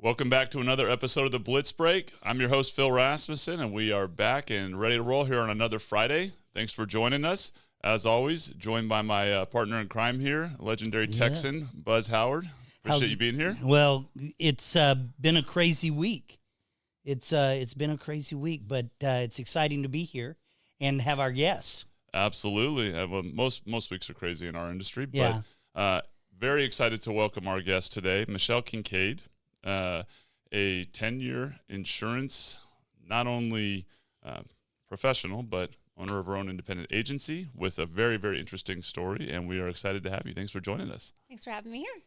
Welcome back to another episode of the Blitz Break. I'm your host, Phil Rasmussen, and we are back and ready to roll here on another Friday. Thanks for joining us. As always, joined by my partner in crime here, legendary Texan, Buzz Howard. Appreciate you being here. Well, it's been a crazy week. It's been a crazy week, but it's exciting to be here and have our guests. Absolutely. Well, most weeks are crazy in our industry, but very excited to welcome our guest today, Michelle Kinkaid. A 10-year insurance, not only professional, but owner of her own independent agency with a very, very interesting story, and we are excited to have you. Thanks for joining us. Thanks for having me here.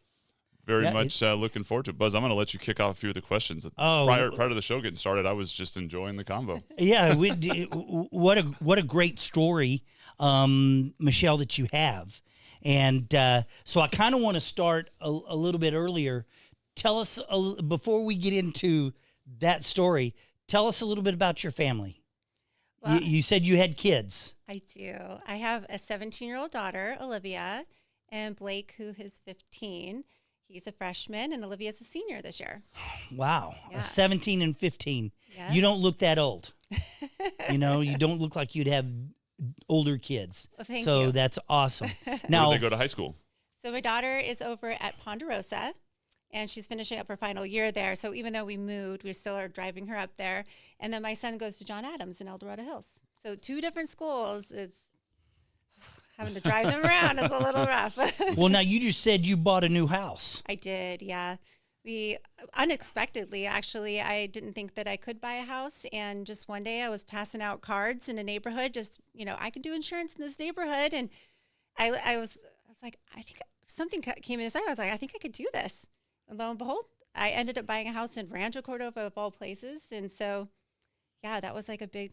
Very much looking forward to it. Buzz, I'm going to let you kick off a few of the questions. Prior to the show getting started, I was just enjoying the convo. Yeah, what a great story, Michelle, that you have. And so I kind of want to start a little bit earlier. Tell us, before we get into that story, tell us a little bit about your family. Well, you said you had kids. I do. I have a 17-year-old daughter, Olivia, and Blake, who is 15. He's a freshman, and Olivia's a senior this year. Wow. Yeah. 17 and 15. Yeah. You don't look that old. You don't look like you'd have older kids. Well, thank you. So that's awesome. Now, where do they go to high school? So my daughter is over at Ponderosa, and she's finishing up her final year there. So even though we moved, we still are driving her up there. And then my son goes to John Adams in El Dorado Hills. So two different schools. It's having to drive them around is a little rough. Well, now you just said you bought a new house. I did, yeah. We unexpectedly, actually, I didn't think that I could buy a house. And just one day I was passing out cards in a neighborhood, just, I could do insurance in this neighborhood. And I was like, I think something came in. I was like, I think I could do this. And lo and behold, I ended up buying a house in Rancho Cordova of all places. And so, yeah, that was like a big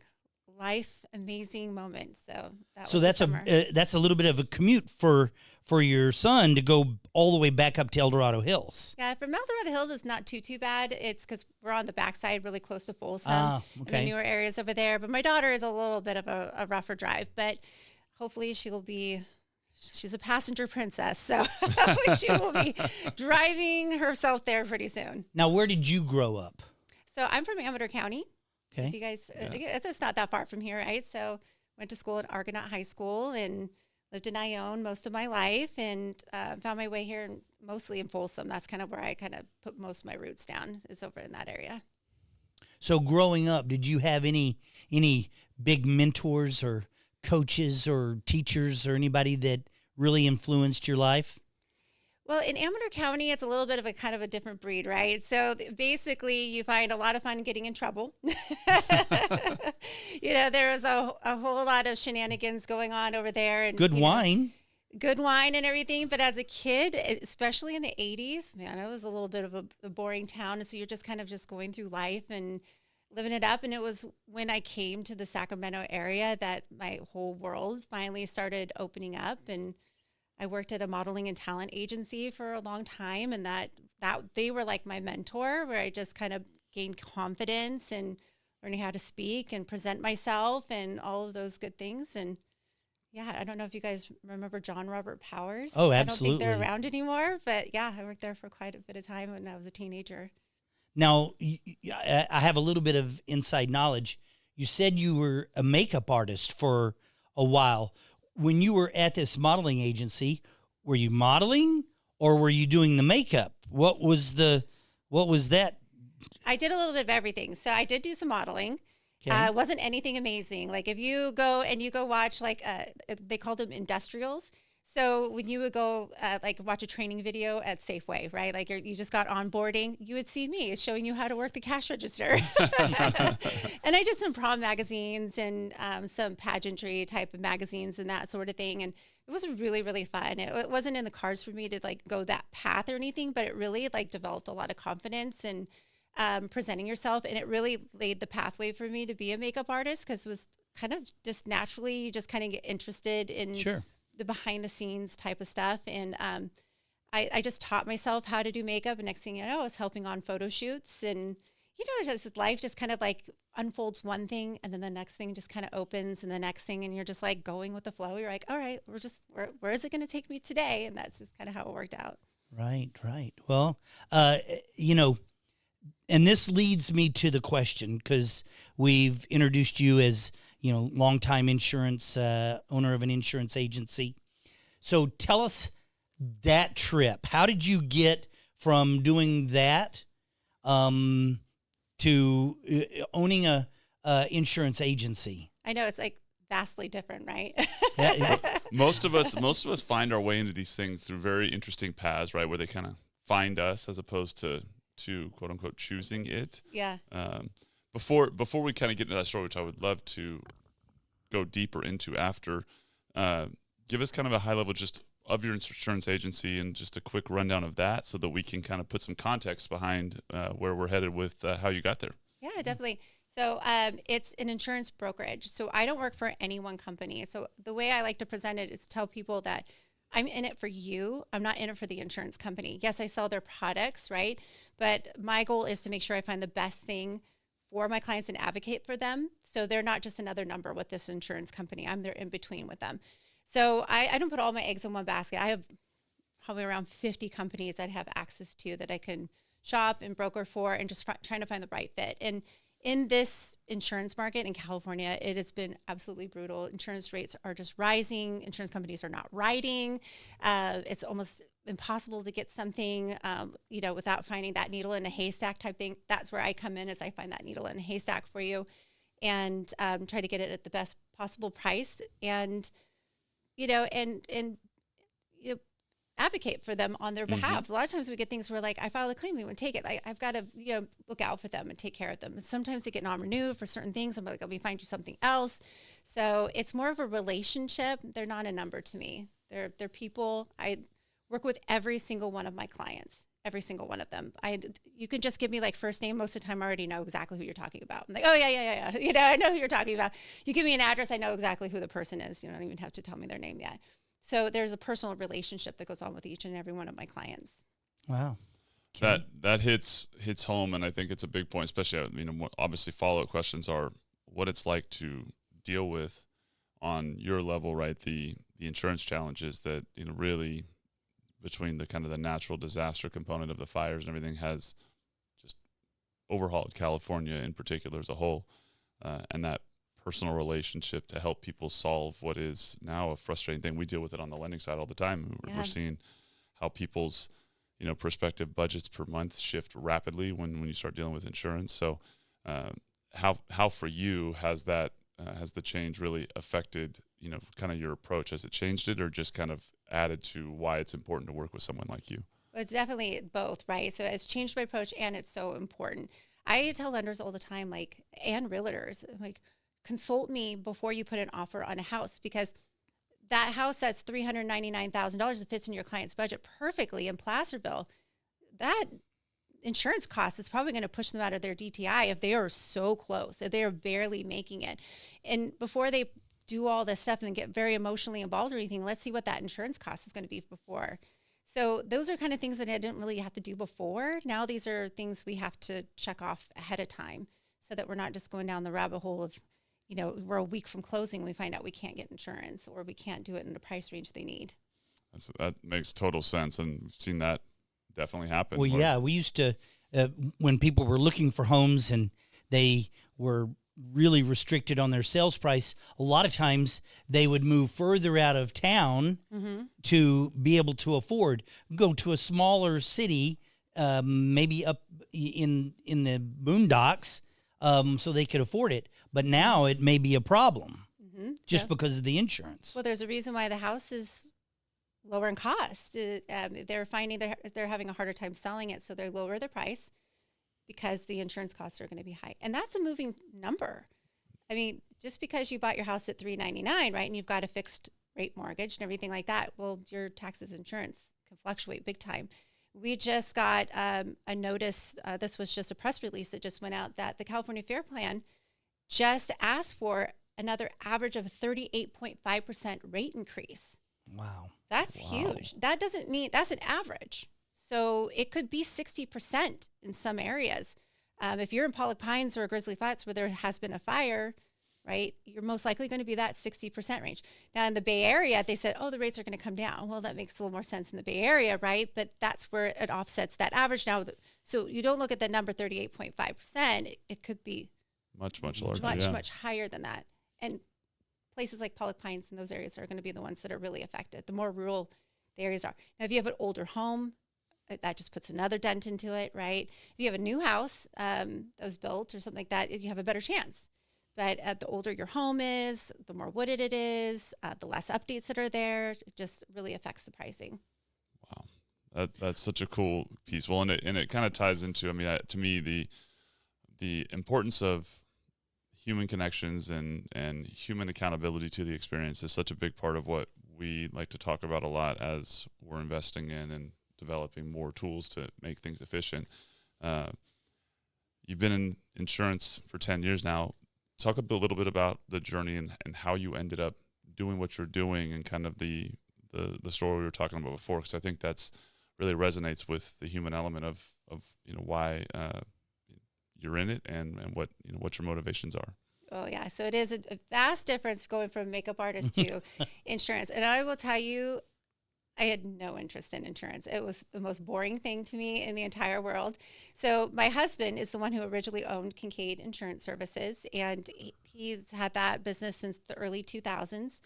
life amazing moment. So that's a little bit of a commute for your son to go all the way back up to El Dorado Hills. Yeah, from El Dorado Hills, it's not too bad. It's because we're on the backside, really close to Folsom, and the newer areas over there. But my daughter is a little bit of a rougher drive, but hopefully she's a passenger princess, so she will be driving herself there pretty soon. Now, where did you grow up? So I'm from Amador County. Okay. If you guys, it's not that far from here, right? So went to school at Argonaut High School and lived in Ione most of my life, and found my way here mostly in Folsom. That's kind of where I kind of put most of my roots down, is over in that area. So growing up, did you have any big mentors or coaches or teachers or anybody that really influenced your life? Well, in Amador County, it's a little bit of a kind of a different breed, right? So basically, you find a lot of fun getting in trouble. There was a whole lot of shenanigans going on over there. And good wine and everything. But as a kid, especially in the 80s, man, it was a little bit of a boring town. So you're just kind of just going through life and living it up. And it was when I came to the Sacramento area that my whole world finally started opening up. And I worked at a modeling and talent agency for a long time, and that they were like my mentor, where I just kind of gained confidence and learning how to speak and present myself and all of those good things. And yeah, I don't know if you guys remember John Robert Powers. Oh, absolutely. I don't think they're around anymore, but yeah, I worked there for quite a bit of time when I was a teenager. Now, I have a little bit of inside knowledge. You said you were a makeup artist for a while. When you were at this modeling agency, were you modeling or were you doing the makeup? What was that? I did a little bit of everything. So I did do some modeling. Okay. It wasn't anything amazing. Like if you go watch they called them industrials. So when you would go watch a training video at Safeway, right? Like you just got onboarding, you would see me showing you how to work the cash register. And I did some prom magazines and some pageantry type of magazines and that sort of thing. And it was really, really fun. It wasn't in the cards for me to go that path or anything, but it really developed a lot of confidence and presenting yourself. And it really laid the pathway for me to be a makeup artist, because it was kind of just naturally, you just kind of get interested in the behind the scenes type of stuff. And I just taught myself how to do makeup. And next thing you know, I was helping on photo shoots. And, just life just kind of unfolds one thing, and then the next thing just kind of opens, and the next thing, and you're just going with the flow. You're like, all right, where is it going to take me today? And that's just kind of how it worked out. Right. Well, and this leads me to the question, because we've introduced you as, longtime insurance owner of an insurance agency. So tell us that trip. How did you get from doing that to owning a insurance agency? I know it's like vastly different, right? Most of us find our way into these things through very interesting paths, right? Where they kind of find us as opposed to quote unquote choosing it. Yeah. Before we kind of get into that story, which I would love to go deeper into after, give us kind of a high level just of your insurance agency and just a quick rundown of that, so that we can kind of put some context behind where we're headed with how you got there. Yeah, definitely. So it's an insurance brokerage. So I don't work for any one company. So the way I like to present it is tell people that I'm in it for you. I'm not in it for the insurance company. Yes, I sell their products, right? But my goal is to make sure I find the best thing for my clients and advocate for them. So they're not just another number with this insurance company. I'm there in between with them. So I don't put all my eggs in one basket. I have probably around 50 companies that I have access to that I can shop and broker for, and just trying to find the right fit. And in this insurance market in California, it has been absolutely brutal. Insurance rates are just rising. Insurance companies are not writing. It's almost impossible to get something, without finding that needle in a haystack type thing. That's where I come in, as I find that needle in a haystack for you, and try to get it at the best possible price, and advocate for them on their behalf. A lot of times we get things where, like, I file a claim, we won't take it. Like, I've got to, look out for them and take care of them. And sometimes they get non-renewed for certain things. I'm like, let me find you something else. So it's more of a relationship. They're not a number to me. They're people. I work with every single one of my clients, every single one of them. You can just give me like first name. Most of the time I already know exactly who you're talking about. I'm like, oh yeah. I know who you're talking about. You give me an address, I know exactly who the person is. You don't even have to tell me their name yet. So there's a personal relationship that goes on with each and every one of my clients. Wow. Okay. That hits home, and I think it's a big point, especially, obviously follow-up questions are what it's like to deal with on your level, right? The insurance challenges that, really between the kind of the natural disaster component of the fires and everything has just overhauled California in particular as a whole, and that personal relationship to help people solve what is now a frustrating thing. We deal with it on the lending side all the time. We're seeing how people's, prospective budgets per month shift rapidly when you start dealing with insurance. So how for you has that, has the change really affected, kind of your approach? Has it changed it, or just kind of added to why it's important to work with someone like you? Well, it's definitely both, right? So it's changed my approach, and it's so important. I tell lenders all the time, and realtors, consult me before you put an offer on a house, because that house that's $399,000 that fits in your client's budget perfectly in Placerville, that insurance cost is probably going to push them out of their DTI if they are so close, if they are barely making it. And before they do all this stuff and get very emotionally involved or anything, let's see what that insurance cost is going to be before. So those are kind of things that I didn't really have to do before. Now these are things we have to check off ahead of time, so that we're not just going down the rabbit hole of, we're a week from closing, we find out we can't get insurance, or we can't do it in the price range they need. That makes total sense, and we've seen that definitely happen. Well, yeah, we used to, when people were looking for homes and they were really restricted on their sales price, a lot of times they would move further out of town to be able to afford, go to a smaller city, maybe up in the boondocks, so they could afford it. But now it may be a problem just because of the insurance. Well, there's a reason why the house is lower in cost. They're finding they're having a harder time selling it, so they lower the price because the insurance costs are going to be high. And that's a moving number. I mean, just because you bought your house at $399, right, and you've got a fixed rate mortgage and everything like that, well, your taxes, insurance can fluctuate big time. We just got a notice, this was just a press release that just went out, that the California Fair Plan just asked for another average of a 38.5% rate increase. Wow. That's huge. That doesn't mean, that's an average. So it could be 60% in some areas. If you're in Pollock Pines or Grizzly Flats where there has been a fire, right? You're most likely going to be that 60% range. Now in the Bay Area, they said, oh, the rates are going to come down. Well, that makes a little more sense in the Bay Area, right? But that's where it offsets that average now. So you don't look at the number 38.5%. It could be much larger, much higher than that. And places like Pollock Pines and those areas are going to be the ones that are really affected. The more rural the areas are. Now, if you have an older home, that just puts another dent into it, right? If you have a new house that was built or something like that, you have a better chance. But the older your home is, the more wooded it is, the less updates that are there. It just really affects the pricing. Wow, that's such a cool piece. Well, and it kind of ties into, I mean, to me, the importance of human connections and human accountability to the experience is such a big part of what we like to talk about a lot as we're investing in and developing more tools to make things efficient. You've been in insurance for 10 years now. Talk a little bit about the journey and how you ended up doing what you're doing and kind of the story we were talking about before, because I think that's really resonates with the human element of why you're in it and what your motivations are. Oh yeah, so it is a vast difference going from makeup artist to insurance. And I will tell you, I had no interest in insurance. It was the most boring thing to me in the entire world. So my husband is the one who originally owned Kincade Insurance Services, and he's had that business since the early 2000s.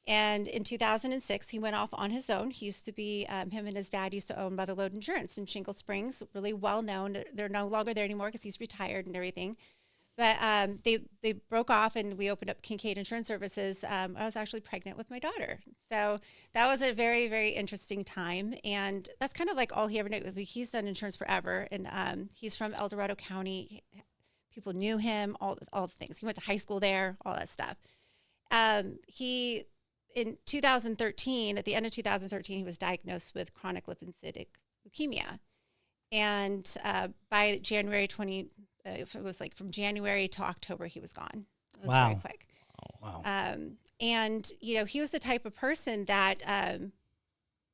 And in 2006, he went off on his own. He used to be, him and his dad used to own Motherlode Insurance in Shingle Springs, really well known. They're no longer there anymore because he's retired and everything. But they broke off and we opened up Kincade Insurance Services. I was actually pregnant with my daughter. So that was a very, very interesting time. And that's kind of like all he ever knew. He's done insurance forever. And he's from El Dorado County. People knew him, all the things. He went to high school there, all that stuff. In 2013, at the end of 2013, he was diagnosed with chronic lymphocytic leukemia. And by January it was like from January to October, he was gone. It was very quick. Wow. And, he was the type of person that,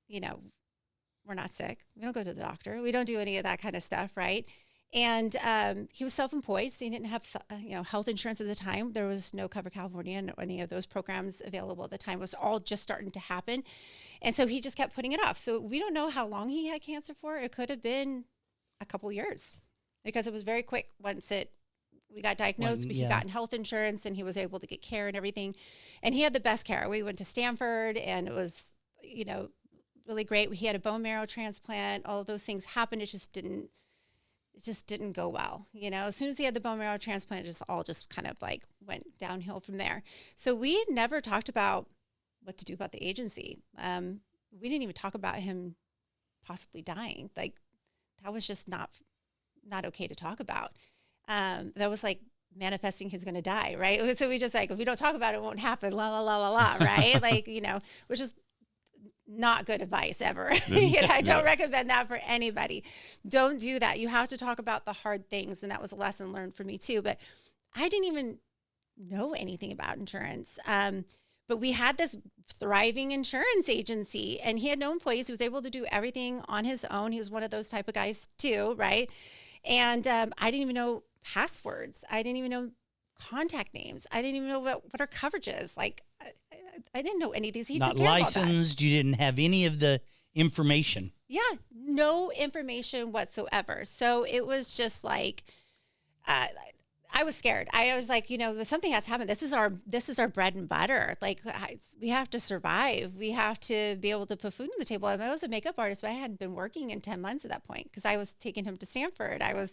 we're not sick. We don't go to the doctor. We don't do any of that kind of stuff, right? And he was self-employed, so he didn't have, health insurance at the time. There was no Cover California and any of those programs available at the time. It was all just starting to happen. And so he just kept putting it off. So we don't know how long he had cancer for. It could have been a couple years because it was very quick once we got diagnosed. He got in health insurance and he was able to get care and everything. And he had the best care. We went to Stanford and it was, really great. He had a bone marrow transplant. All of those things happened. It just didn't go well. As soon as he had the bone marrow transplant, it just kind of like went downhill from there. So we never talked about what to do about the agency. We didn't even talk about him possibly dying. Like that was just not okay to talk about. That was like manifesting he's going to die, right? So we just like, if we don't talk about it, it won't happen, la, la, la, la, la, right? Like, which is not good advice ever. I don't recommend that for anybody. Don't do that. You have to talk about the hard things. And that was a lesson learned for me too. But I didn't even know anything about insurance. But we had this thriving insurance agency and he had no employees. He was able to do everything on his own. He was one of those type of guys too, right? And I didn't even know passwords. I didn't even know contact names. I didn't even know what our coverage is. Like, I didn't know any of these. He not licensed. You didn't have any of the information. Yeah, no information whatsoever. So it was just like, I was scared. I was like, something has happened. This is our bread and butter. Like we have to survive. We have to be able to put food on the table. I was a makeup artist, but I hadn't been working in 10 months at that point because I was taking him to Stanford. I was,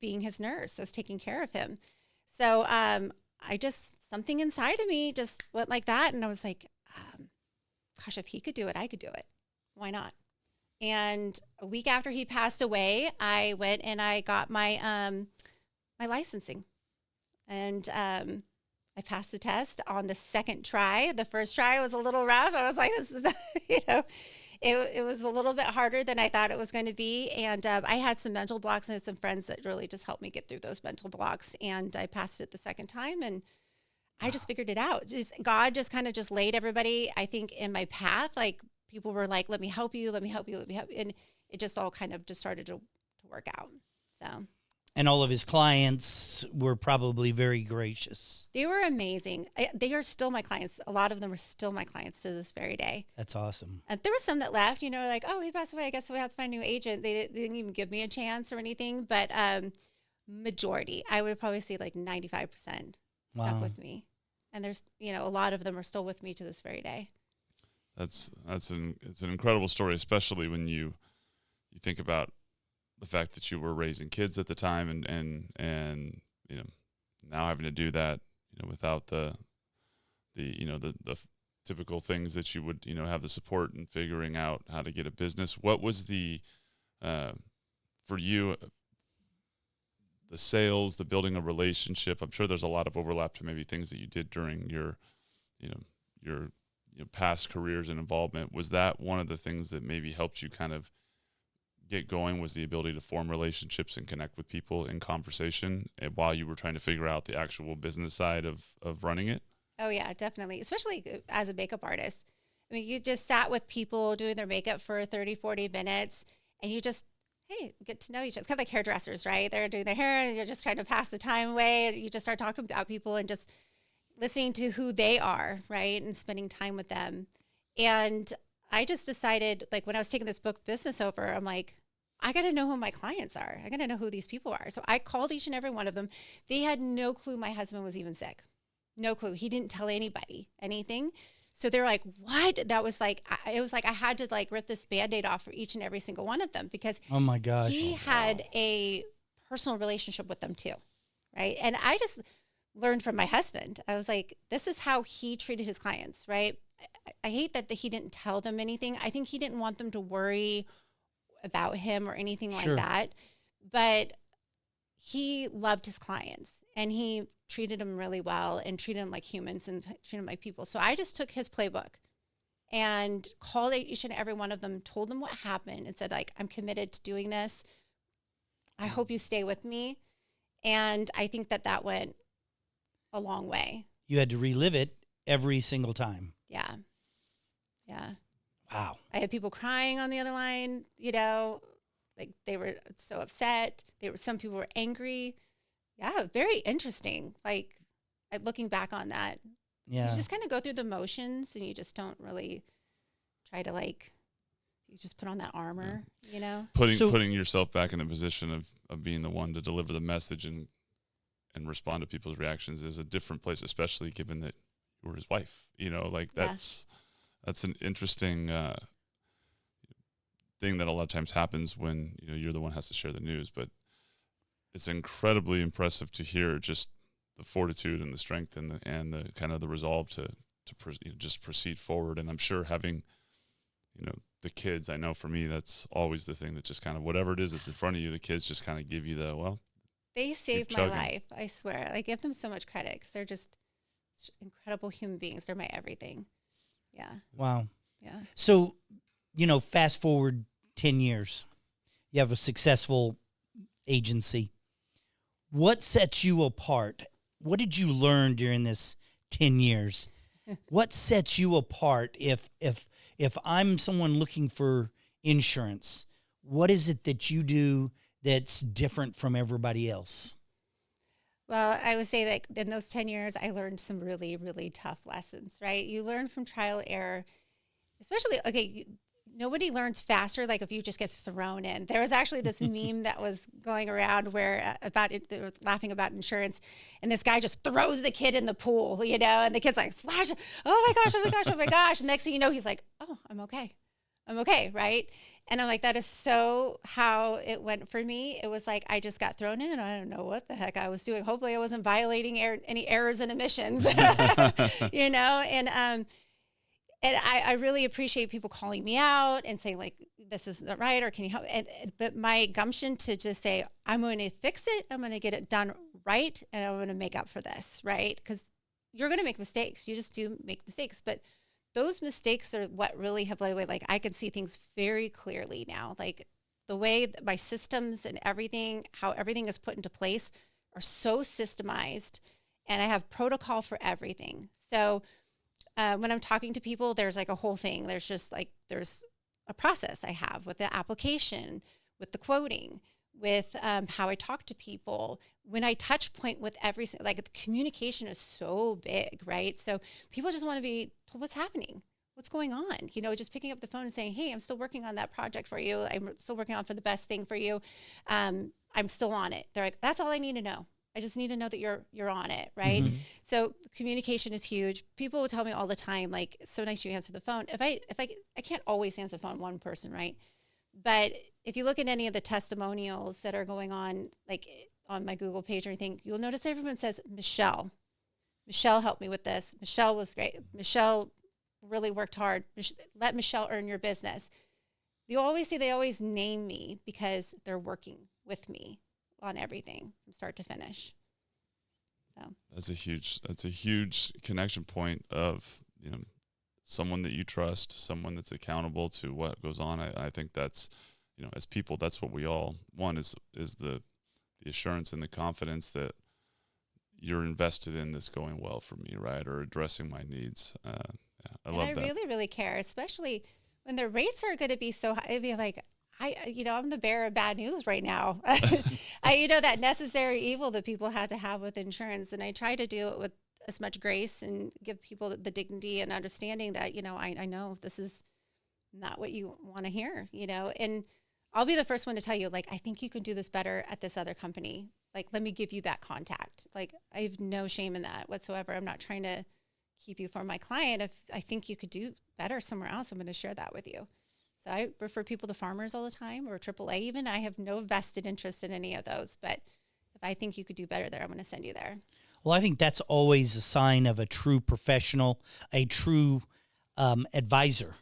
being his nurse. I was taking care of him. So something inside of me just went like that. And I was like, gosh, if he could do it, I could do it. Why not? And a week after he passed away, I went and I got my licensing. And I passed the test on the second try. The first try was a little rough. I was like, this is, it was a little bit harder than I thought it was going to be. And I had some mental blocks and I had some friends that really just helped me get through those mental blocks. And I passed it the second time and I just figured it out. God just kind of just laid everybody, I think, in my path. Like people were like, let me help you, let me help you, let me help you. And it just all kind of just started to work out. So. And all of his clients were probably very gracious. They were amazing. They are still my clients. A lot of them are still my clients to this very day. That's awesome. And there were some that left, like, oh, he passed away. I guess we have to find a new agent. They didn't even give me a chance or anything. But majority, I would probably say like 95% stuck with me. And there's, a lot of them are still with me to this very day. It's an incredible story, especially when you think about the fact that you were raising kids at the time and now having to do that, without the typical things that you would, have the support and figuring out how to get a business. What was for you, the sales, the building a relationship? I'm sure there's a lot of overlap to maybe things that you did during your past careers and involvement. Was that one of the things that maybe helped you kind of get going, was the ability to form relationships and connect with people in conversation while you were trying to figure out the actual business side of running it? Oh yeah, definitely. Especially as a makeup artist. I mean, you just sat with people doing their makeup for 30, 40 minutes and you just, hey, get to know each other. It's kind of like hairdressers, right? They're doing their hair and you're just trying to pass the time away. And you just start talking about people and just listening to who they are, right? And spending time with them. And I just decided, like, when I was taking this book business over, I'm like, I got to know who my clients are. I got to know who these people are. So I called each and every one of them. They had no clue my husband was even sick. No clue. He didn't tell anybody anything. So they're like, what? That was like, it was like I had to like rip this Band-Aid off for each and every single one of them because oh my gosh, he had a personal relationship with them too, right? And I just learned from my husband. I was like, this is how he treated his clients, right? I hate that he didn't tell them anything. I think he didn't want them to worry about him or anything like that. But he loved his clients and he treated them really well and treated them like humans and treated them like people. So I just took his playbook and called each and every one of them, told them what happened and said, like, I'm committed to doing this. I hope you stay with me. And I think that went a long way. You had to relive it every single time. Yeah. Yeah. Wow. I had people crying on the other line, like they were so upset. Some people were angry. Yeah, very interesting. Like looking back on that, you just kind of go through the motions and you just don't really try to you just put on that armor, Putting yourself back in the position of being the one to deliver the message and respond to people's reactions is a different place, especially given that you were his wife, that's an interesting thing that a lot of times happens when you're the one who has to share the news. But it's incredibly impressive to hear just the fortitude and the strength and the kind of the resolve to just proceed forward. And I'm sure having the kids, I know for me that's always the thing that just kind of whatever it is that's in front of you, the kids just kind of give you they saved my life. I swear. I give them so much credit because they're just incredible human beings. They're my everything. Yeah. Wow. Yeah. So, fast forward 10 years, you have a successful agency. What sets you apart? What did you learn during this 10 years? What sets you apart if I'm someone looking for insurance? What is it that you do that's different from everybody else? Well, I would say that in those 10 years, I learned some really, really tough lessons, right? You learn from trial and error, especially, nobody learns faster, like if you just get thrown in. There was actually this meme that was going around where they were laughing about insurance, and this guy just throws the kid in the pool, and the kid's like, slash, oh my gosh, oh my gosh, oh my gosh. And next thing you know, he's like, oh, I'm okay, right? And I'm like, that is so how it went for me. It was like, I just got thrown in. I don't know what the heck I was doing. Hopefully I wasn't violating any errors and omissions, And I really appreciate people calling me out and saying like, this isn't right, or can you help? But my gumption to just say, I'm going to fix it. I'm going to get it done right. And I'm going to make up for this, right? Because you're going to make mistakes. You just do make mistakes. But those mistakes are what really have led away. Like I can see things very clearly now. Like the way that my systems and everything, how everything is put into place are so systemized, and I have protocol for everything. So when I'm talking to people, there's like a whole thing. There's a process I have with the application, with the quoting, with how I talk to people, when I touch point with like the communication is so big, right? So people just want to be told what's happening, what's going on, just picking up the phone and saying, hey, I'm still working on that project for you. I'm still working on for the best thing for you. I'm still on it. They're like, that's all I need to know. I just need to know that you're on it, right? Mm-hmm. So communication is huge. People will tell me all the time, like, it's so nice you answer the phone. If I can't always answer the phone, one person, right? But if you look at any of the testimonials that are going on, like on my Google page or anything, you'll notice everyone says, Michelle helped me with this. Michelle was great. Michelle really worked hard. Let Michelle earn your business. They always name me because they're working with me on everything from start to finish. So that's a huge connection point of, someone that you trust, someone that's accountable to what goes on. I think that's, as people, that's what we all want is the assurance and the confidence that you're invested in this going well for me, right? Or addressing my needs. I love that. I really, really care, especially when the rates are going to be so high. It'd be like, I'm the bearer of bad news right now. That necessary evil that people had to have with insurance. And I try to do it with as much grace and give people the dignity and understanding that, I know this is not what you want to hear, and I'll be the first one to tell you, like, I think you can do this better at this other company. Like, let me give you that contact. Like, I have no shame in that whatsoever. I'm not trying to keep you from my client. If I think you could do better somewhere else, I'm going to share that with you. So I refer people to Farmers all the time, or AAA even. I have no vested interest in any of those. But if I think you could do better there, I'm going to send you there. Well, I think that's always a sign of a true professional, a true advisor.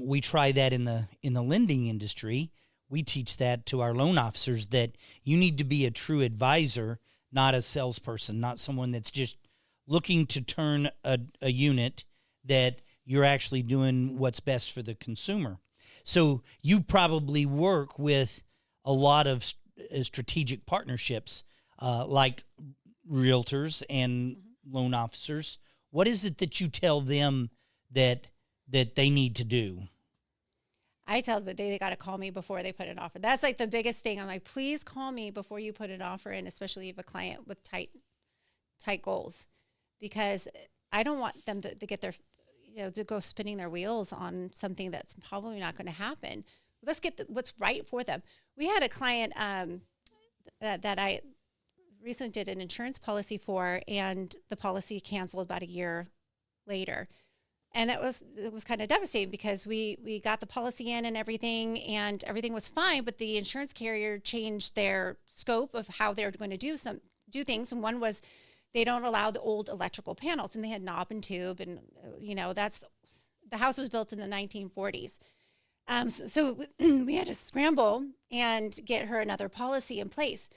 We try that in the lending industry. We teach that to our loan officers, that you need to be a true advisor, not a salesperson, not someone that's just looking to turn a unit, that you're actually doing what's best for the consumer. So you probably work with a lot of strategic partnerships, like realtors and loan officers. What is it that you tell them that they need to do? I tell them they got to call me before they put an offer. That's like the biggest thing. I'm like, please call me before you put an offer in, especially if a client with tight goals, because I don't want them to get their, to go spinning their wheels on something that's probably not going to happen. Let's get what's right for them. We had a client that I recently did an insurance policy for, and the policy canceled about a year later. And it was kind of devastating because we got the policy in and everything was fine, but the insurance carrier changed their scope of how they're going to do things. And one was, they don't allow the old electrical panels, and they had knob and tube, and the house was built in the 1940s. So we had to scramble and get her another policy in place.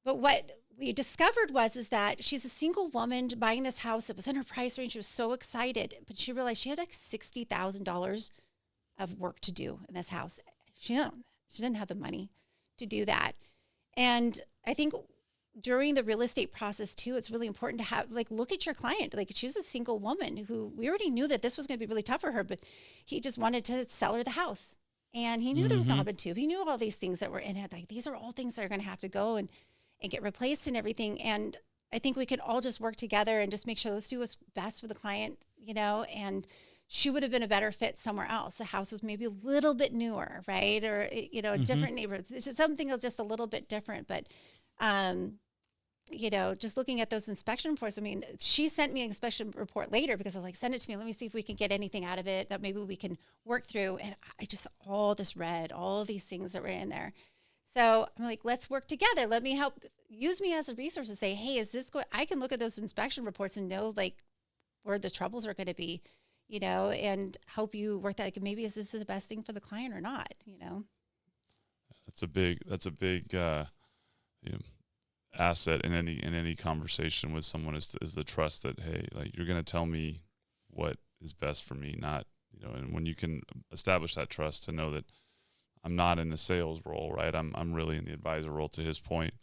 But what we discovered is that she's a single woman buying this house. It was in her price range. She was so excited, but she realized she had like $60,000 of work to do in this house. She didn't have the money to do that. And I think during the real estate process too, it's really important to have, look at your client. Like, she was a single woman who, we already knew that this was going to be really tough for her, but he just wanted to sell her the house. And he knew there was knob and tube. He knew all these things that were in it. Like, these are all things that are going to have to go and get replaced and everything. And I think we can all just work together and just make sure, let's do what's best for the client, and she would have been a better fit somewhere else. The house was maybe a little bit newer, right? Or, a different neighborhood. It's just something that's just a little bit different. But, just looking at those inspection reports, I mean, she sent me an inspection report later because I was like, send it to me. Let me see if we can get anything out of it that maybe we can work through. And I just read all these things that were in there. So I'm like, let's work together. Let me help. Use me as a resource to say, hey, is this I can look at those inspection reports and know where the troubles are going to be, and help you work that. Like, maybe is this the best thing for the client or not? That's a big asset in any conversation with someone is the trust that, hey, you're going to tell me what is best for me, not, and when you can establish that trust to know that I'm not in the sales role, right? I'm really in the advisor role. To his point,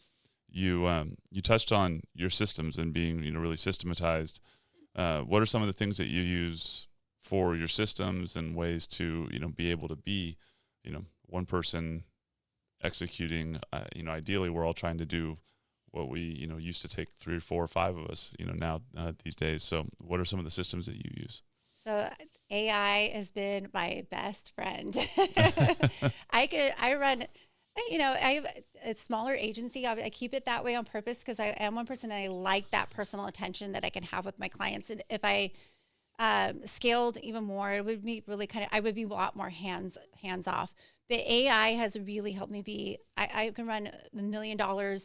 you touched on your systems and being really systematized. What are some of the things that you use for your systems and ways to be able to be one person executing. Ideally, we're all trying to do what we, used to take 3 or 4 or 5 of us, now these days. So what are some of the systems that you use? So AI has been my best friend. I run, I have a smaller agency. I keep it that way on purpose because I am one person and I like that personal attention that I can have with my clients. And if I scaled even more, it would be really I would be a lot more hands off. But AI has really helped me I can run $1 million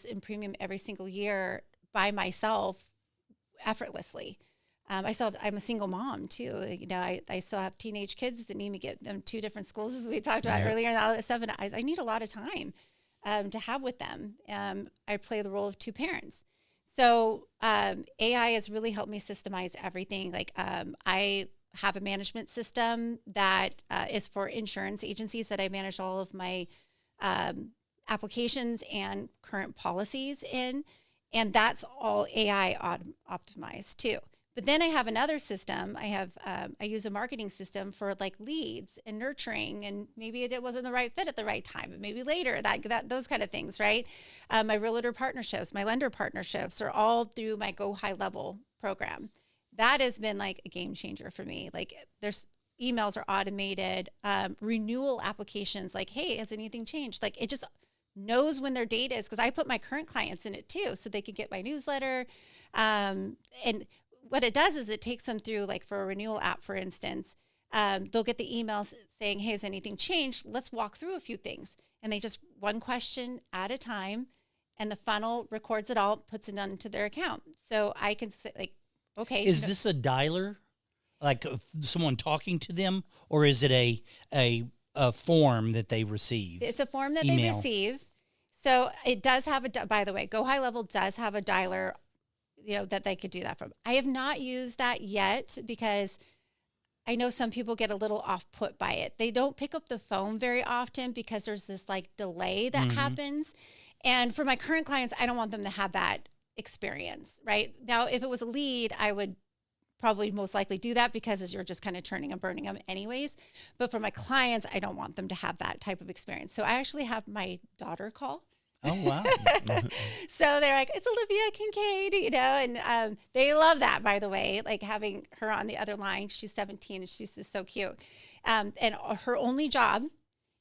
in premium every single year by myself effortlessly. I'm a single mom too. I still have teenage kids that need me to get them 2 different schools, as we talked about earlier, and all that stuff. And I need a lot of time to have with them. I play the role of 2 parents. So AI has really helped me systemize everything. I have a management system that is for insurance agencies that I manage all of my applications and current policies in. And that's all AI optimized too. But then I have another system. I use a marketing system for leads and nurturing, and maybe it wasn't the right fit at the right time, but maybe later, those kind of things, right? My realtor partnerships, my lender partnerships are all through my Go High Level program. That has been a game changer for me. There's emails are automated, renewal applications, hey, has anything changed? It just knows when their date is, because I put my current clients in it too, so they can get my newsletter. And what it does is it takes them through, for a renewal app, for instance, they'll get the emails saying, hey, has anything changed? Let's walk through a few things. And they just, one question at a time, and the funnel records it all, puts it onto their account. So I can say, okay. Is this a dialer? Someone talking to them? Or is it a form that they receive? It's a form that Email. they receive. So it does have by the way, Go High Level does have a dialer, that they could do that from. I have not used that yet because I know some people get a little off put by it. They don't pick up the phone very often because there's this delay that happens. And for my current clients, I don't want them to have that experience, right? Now, if it was a lead, I would probably most likely do that because you're just kind of churning and burning them anyways. But for my clients, I don't want them to have that type of experience. So I actually have my daughter call. Oh, wow. So they're like, it's Olivia Kinkaid, and they love that, by the way, having her on the other line. She's 17 and she's just so cute. And her only job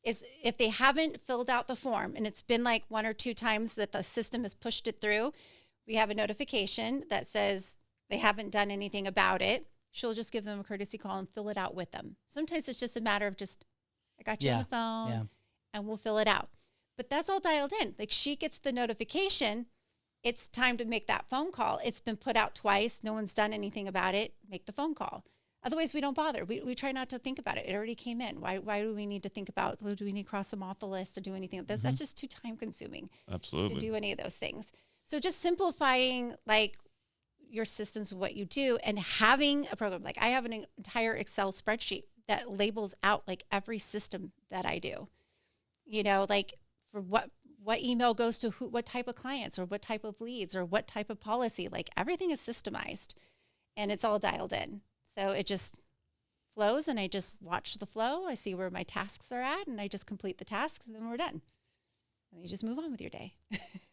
is, if they haven't filled out the form, and it's been 1 or 2 times that the system has pushed it through, we have a notification that says they haven't done anything about it. She'll just give them a courtesy call and fill it out with them. Sometimes it's just a matter of I got you on the phone, and we'll fill it out. But that's all dialed in. She gets the notification. It's time to make that phone call. It's been put out twice. No one's done anything about it. Make the phone call. Otherwise, we don't bother. We try not to think about it. It already came in. Why do we need to think about, do we need to cross them off the list or do anything? That's just too time consuming. Absolutely. To do any of those things. So just simplifying your systems of what you do and having a program. I have an entire Excel spreadsheet that labels out every system that I do. For what email goes to who, what type of clients or what type of leads or what type of policy, everything is systemized and it's all dialed in. So it just flows and I just watch the flow. I see where my tasks are at and I just complete the tasks and then we're done. And you just move on with your day.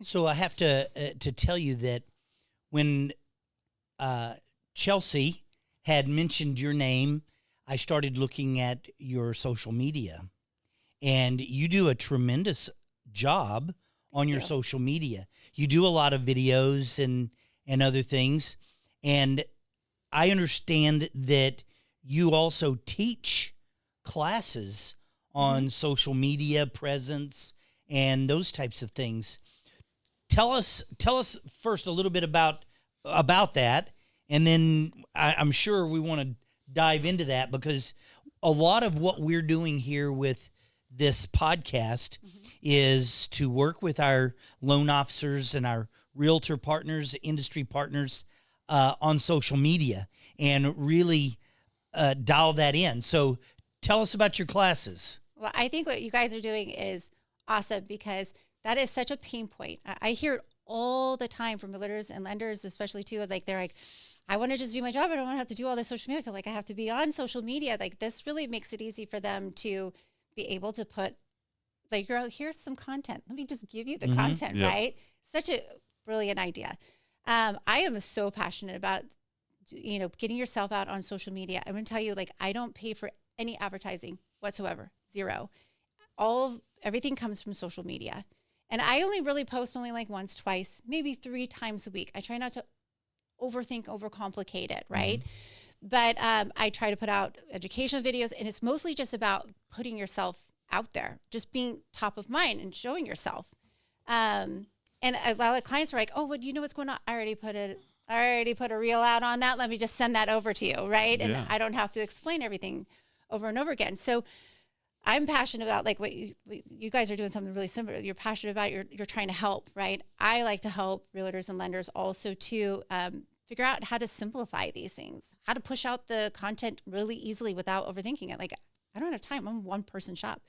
So I have to tell you that when Chelsea had mentioned your name, I started looking at your social media, and you do a tremendous job on your social media. You do a lot of videos and other things, and I understand that you also teach classes on social media presence and those types of things. Tell us first a little bit about that, and then I'm sure we want to dive into that, because a lot of what we're doing here with this podcast is to work with our loan officers and our realtor partners, industry partners on social media and really dial that in. So tell us about your classes. Well, I think what you guys are doing is awesome, because that is such a pain point. I hear it all the time from realtors and lenders, especially too. They're like, I want to just do my job. I don't want to have to do all this social media. I feel like I have to be on social media. This really makes it easy for them to be able to put, Like, girl, here's some content. Let me just give you the content, right? Such a brilliant idea. I am so passionate about, getting yourself out on social media. I'm going to tell you, like, I don't pay for any advertising whatsoever. Zero. Everything comes from social media. And I only really post like once, twice, maybe 3 times a week. I try not to overcomplicate it, right? But I try to put out educational videos, and it's mostly just about putting yourself out there, just being top of mind and showing yourself. And a lot of clients are like, "Oh, well, do you know what's going on? I already put a reel out on that. Let me just send that over to you, right?" And I don't have to explain everything over and over again. So I'm passionate about, like, what you guys are doing something really similar. You're passionate about, you're trying to help, right? I like to help realtors and lenders also to figure out how to simplify these things, how to push out the content really easily without overthinking it. Like, I don't have time. I'm a one-person shop.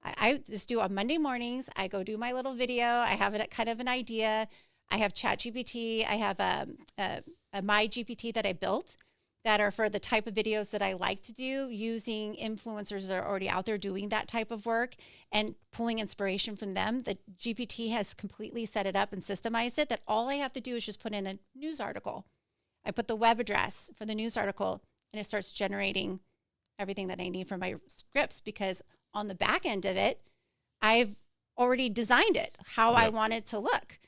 I just do on Monday mornings. I go do my little video. I have it kind of an idea. I have ChatGPT. I have a My GPT that I built that are for the type of videos that I like to do, using influencers that are already out there doing that type of work and pulling inspiration from them. The GPT has completely set it up and systemized it, that all I have to do is just put in a news article. I put the web address for the news article, and it starts generating everything that I need for my scripts, because on the back end of it, I've already designed it how I want it to look.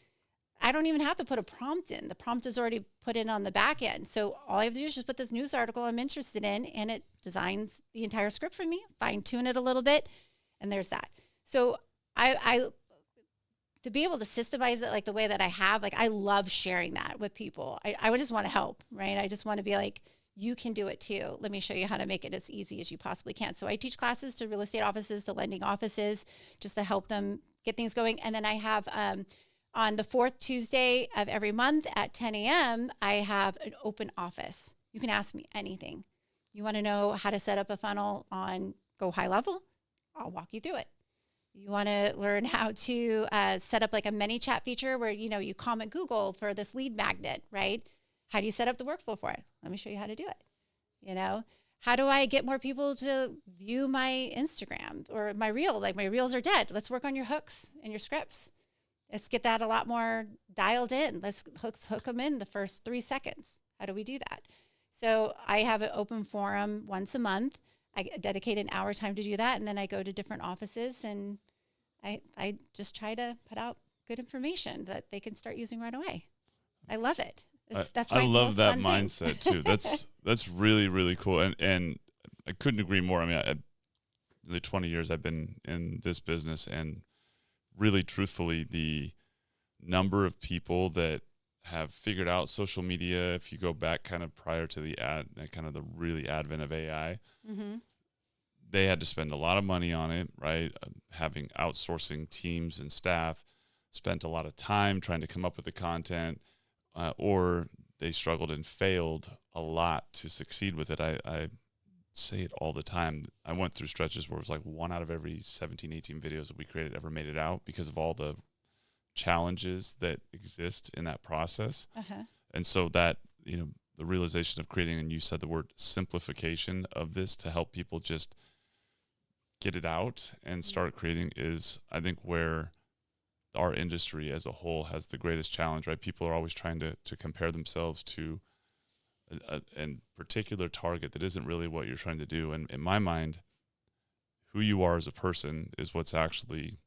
I don't even have to put a prompt in. The prompt is already put in on the back end. So all I have to do is just put this news article I'm interested in, and it designs the entire script for me, fine tune it a little bit, and there's that. So I to be able to systemize it like the way that I have, like, I love sharing that with people. I would just want to help, right? I just want to be like, you can do it too. Let me show you how to make it as easy as you possibly can. So I teach classes to real estate offices, to lending offices, just to help them get things going. And then I have, on the 4th Tuesday of every month at 10 a.m., I have an open office. You can ask me anything. You want to know how to set up a funnel on Go High Level? I'll walk you through it. You want to learn how to set up like a many chat feature where, you comment Google for this lead magnet, right? How do you set up the workflow for it? Let me show you how to do it. How do I get more people to view my Instagram or my reel? Like, my reels are dead. Let's work on your hooks and your scripts. Let's get that a lot more dialed in. Let's hook them in the first 3 seconds. How do we do that? So I have an open forum once a month. I dedicate an hour time to do that. And then I go to different offices, and I just try to put out good information that they can start using right away. I love it. I love that mindset too. That's really, really cool. And I couldn't agree more. I mean, the 20 years I've been in this business, and really truthfully, the number of people that have figured out social media, if you go back kind of prior to the really advent of AI, they had to spend a lot of money on it, right? Having outsourcing teams and staff, spent a lot of time trying to come up with the content, or they struggled and failed a lot to succeed with it. I say it all the time. I went through stretches where it was like 1 out of every 17, 18 videos that we created ever made it out, because of all the challenges that exist in that process. And so that, the realization of creating, and you said the word simplification of this, to help people just get it out and start creating, is, I think, where our industry as a whole has the greatest challenge, right? People are always trying to compare themselves to a particular target that isn't really what you're trying to do. And in my mind, who you are as a person is what's actually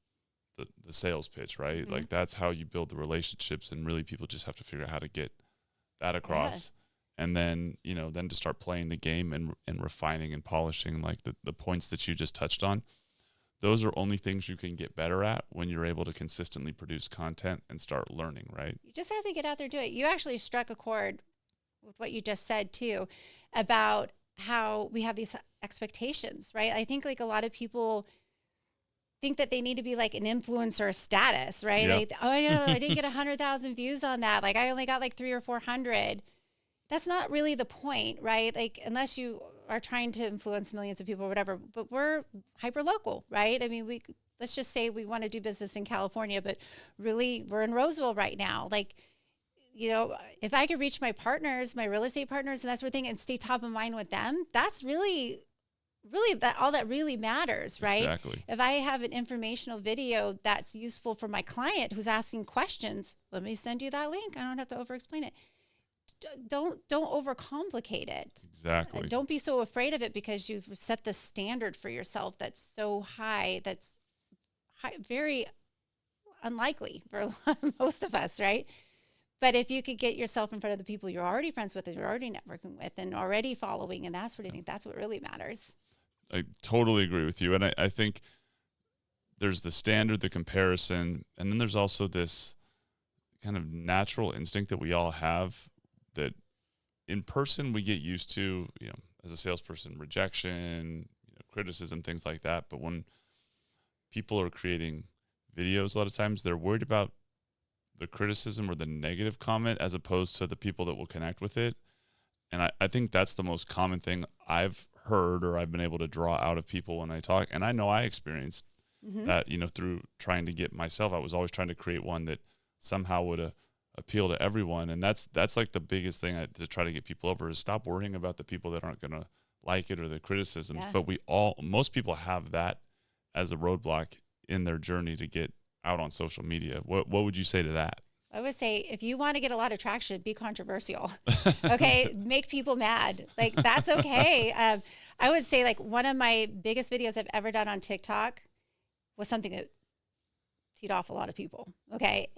the sales pitch, right? Like, that's how you build the relationships, and really people just have to figure out how to get that across. And then, then to start playing the game and refining and polishing, like the points that you just touched on. Those are only things you can get better at when you're able to consistently produce content and start learning, right? You just have to get out there, do it. You actually struck a chord with what you just said too, about how we have these expectations, right? I think, like, a lot of people think that they need to be like an influencer status, right? Yep. Like, I didn't get 100,000 views on that. Like, I only got like 300 or 400. That's not really the point, right? Like, unless you are trying to influence millions of people or whatever, but we're hyper local, right? I mean, let's just say we want to do business in California, but really we're in Roseville right now. Like, if I could reach my partners, my real estate partners and that sort of thing, and stay top of mind with them, that's really really all that really matters, right? Exactly. If I have an informational video that's useful for my client who's asking questions, let me send you that link. I don't have to over-explain it. Don't overcomplicate it. Exactly. Don't be so afraid of it because you've set the standard for yourself that's so high, that's very unlikely for most of us, right? But if you could get yourself in front of the people you're already friends with and you're already networking with and already following and that sort of thing, that's what really matters. I totally agree with you. And I think there's the standard, the comparison, and then there's also this kind of natural instinct that we all have that in person we get used to, as a salesperson, rejection, criticism, things like that. But when people are creating videos, a lot of times they're worried about the criticism or the negative comment as opposed to the people that will connect with it. And I think that's the most common thing I've heard or I've been able to draw out of people when I talk. And I know I experienced that, through trying to get myself. I was always trying to create one that somehow would appeal to everyone. And that's like the biggest thing to try to get people over is stop worrying about the people that aren't going to like it or the criticisms. Yeah. But most people have that as a roadblock in their journey to get out on social media. What would you say to that? I would say if you want to get a lot of traction, be controversial. Okay, make people mad. Like that's okay. I would say like one of my biggest videos I've ever done on TikTok was something that teed off a lot of people. Okay,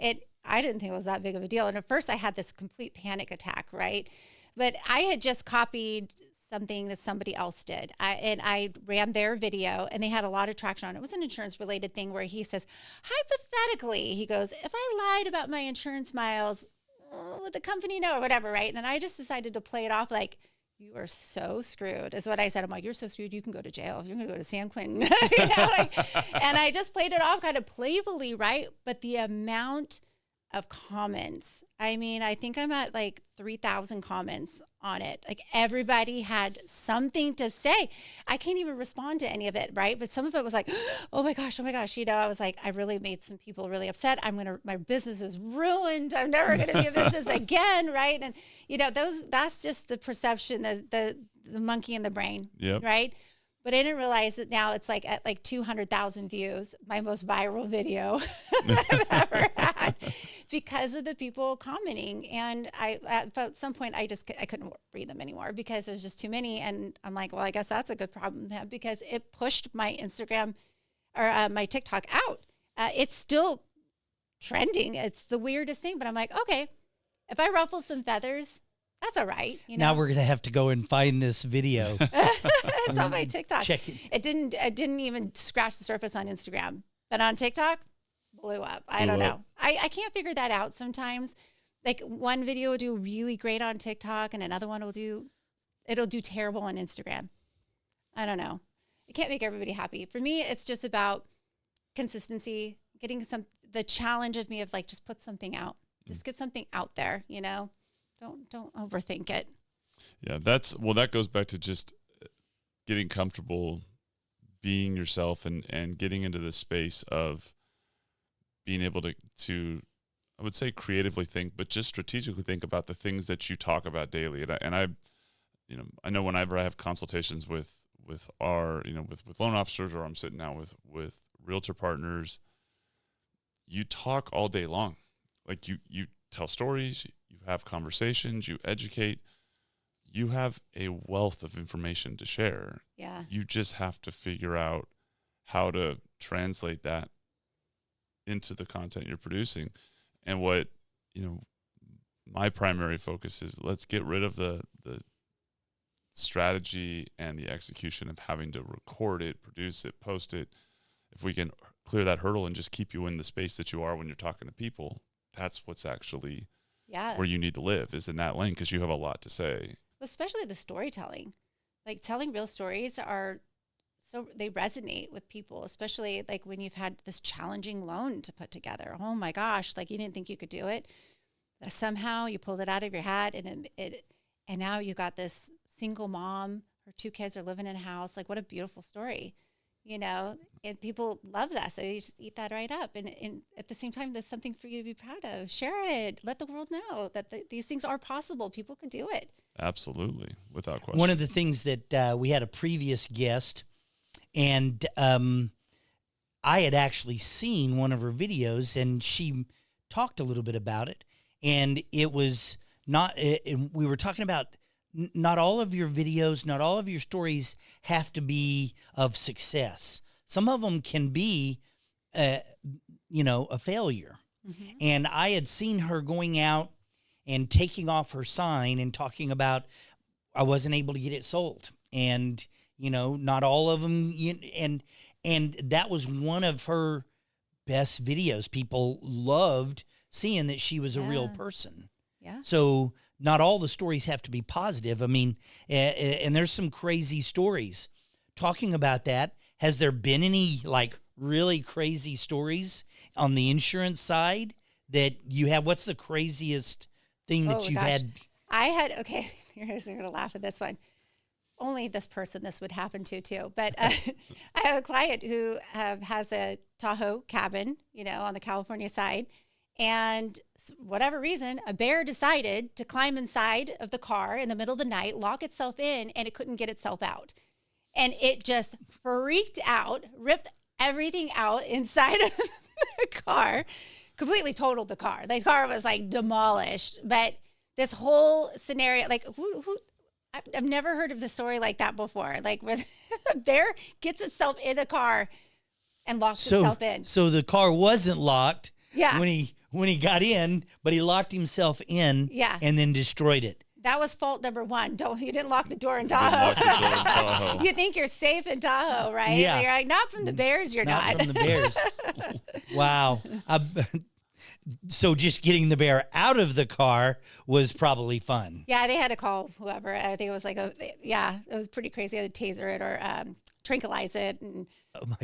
I didn't think it was that big of a deal, and at first I had this complete panic attack, right? But I had just copied something that somebody else did. I ran their video and they had a lot of traction on it. It was an insurance related thing where he says, hypothetically, he goes, if I lied about my insurance miles, would the company know or whatever, right? And I just decided to play it off like, you are so screwed, is what I said. I'm like, you're so screwed, you can go to jail. You're going to go to San Quentin. And I just played it off kind of playfully, right? But the amount of comments, I mean, I think I'm at like 3,000 comments on it. Like everybody had something to say. I can't even respond to any of it, right? But some of it was like, oh my gosh. I was like, I really made some people really upset. My business is ruined. I'm never going to be a business again, right? And that's just the perception, the monkey in the brain, right? But I didn't realize that now it's like at like 200,000 views, my most viral video that I've ever had because of the people commenting. And at some point I couldn't read them anymore because there's just too many. And I'm like, well, I guess that's a good problem to have because it pushed my Instagram or my TikTok out. It's still trending. It's the weirdest thing, but I'm like, okay, if I ruffle some feathers, that's all right. Now we're going to have to go and find this video. It's on my TikTok. Check it. It didn't even scratch the surface on Instagram, but on TikTok, blew up. I don't know. I can't figure that out sometimes. Like one video will do really great on TikTok and another one it'll do terrible on Instagram. I don't know. I can't make everybody happy. For me, it's just about consistency, getting the challenge of me of like, just put something out, just get something out there, Don't overthink it. Yeah, that goes back to just getting comfortable being yourself and getting into the space of being able to I would say creatively think, but just strategically think about the things that you talk about daily. And I know whenever I have consultations with our, with loan officers or I'm sitting down with realtor partners, you talk all day long. Like you tell stories, you have conversations, you educate, you have a wealth of information to share. Yeah. You just have to figure out how to translate that into the content you're producing. And what, my primary focus is let's get rid of the strategy and the execution of having to record it, produce it, post it. If we can clear that hurdle and just keep you in the space that you are when you're talking to people, that's what's actually where you need to live, is in that lane, because you have a lot to say. Especially the storytelling. Like telling real stories they resonate with people, especially like when you've had this challenging loan to put together. Oh my gosh, like you didn't think you could do it. Somehow you pulled it out of your hat and and now you got this single mom, her 2 kids are living in a house. Like what a beautiful story. you know, and people love that. So they just eat that right up. And at the same time, there's something for you to be proud of. Share it. Let the world know that these things are possible. People can do it. Absolutely. Without question. One of the things that we had a previous guest, and I had actually seen one of her videos, and she talked a little bit about it. And it was not, we were talking about not all of your videos, not all of your stories have to be of success. Some of them can be, a failure. Mm-hmm. And I had seen her going out and taking off her sign and talking about, I wasn't able to get it sold. And, not all of them, and that was one of her best videos. People loved seeing that she was a real person. Yeah. So not all the stories have to be positive. I mean, and there's some crazy stories. Talking about that, has there been any really crazy stories on the insurance side that you have? What's the craziest thing that you've had? Okay, you guys are going to laugh at this one. Only this person this would happen to too. But I have a client who has a Tahoe cabin, on the California side. And whatever reason, a bear decided to climb inside of the car in the middle of the night, lock itself in, and it couldn't get itself out. And it just freaked out, ripped everything out inside of the car, completely totaled the car. The car was demolished. But this whole scenario, I've never heard of the story like that before. Where a bear gets itself in a car and locks itself in. So the car wasn't locked. Yeah. When he got in, but he locked himself in. Yeah. And then destroyed it. That was fault number one. You didn't lock the door in Tahoe. You think you're safe in Tahoe, right? Yeah. You're not from the bears. You're not. Not from the bears. Wow. So just getting the bear out of the car was probably fun. Yeah, they had to call whoever. I think it was it was pretty crazy. They had to taser it or tranquilize it and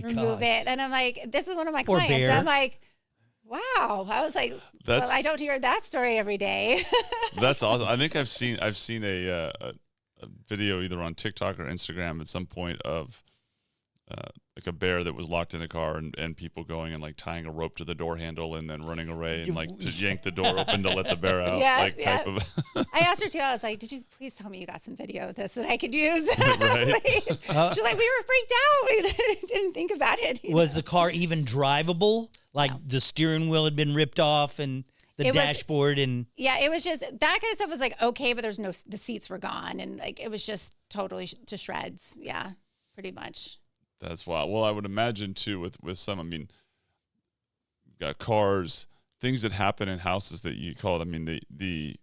remove it. And I'm like, this is one of my Poor clients. bear. I'm like, wow. I was like, well, I don't hear that story every day. That's awesome. I think I've seen a video either on TikTok or Instagram at some point of a bear that was locked in a car and people going and tying a rope to the door handle and then running away and to yank the door open to let the bear out. Type of. I asked her too. I was like, did you please tell me you got some video of this that I could use? Right. She's like, we were freaked out. We didn't think about it. Was the car even drivable? No. The steering wheel had been ripped off and the dashboard yeah, it was just that kind of stuff was okay, but the seats were gone and it was just totally to shreds. Yeah, pretty much. That's wild. Well, I would imagine too with some. I mean, you've got cars, things that happen in houses that you call it. I mean, the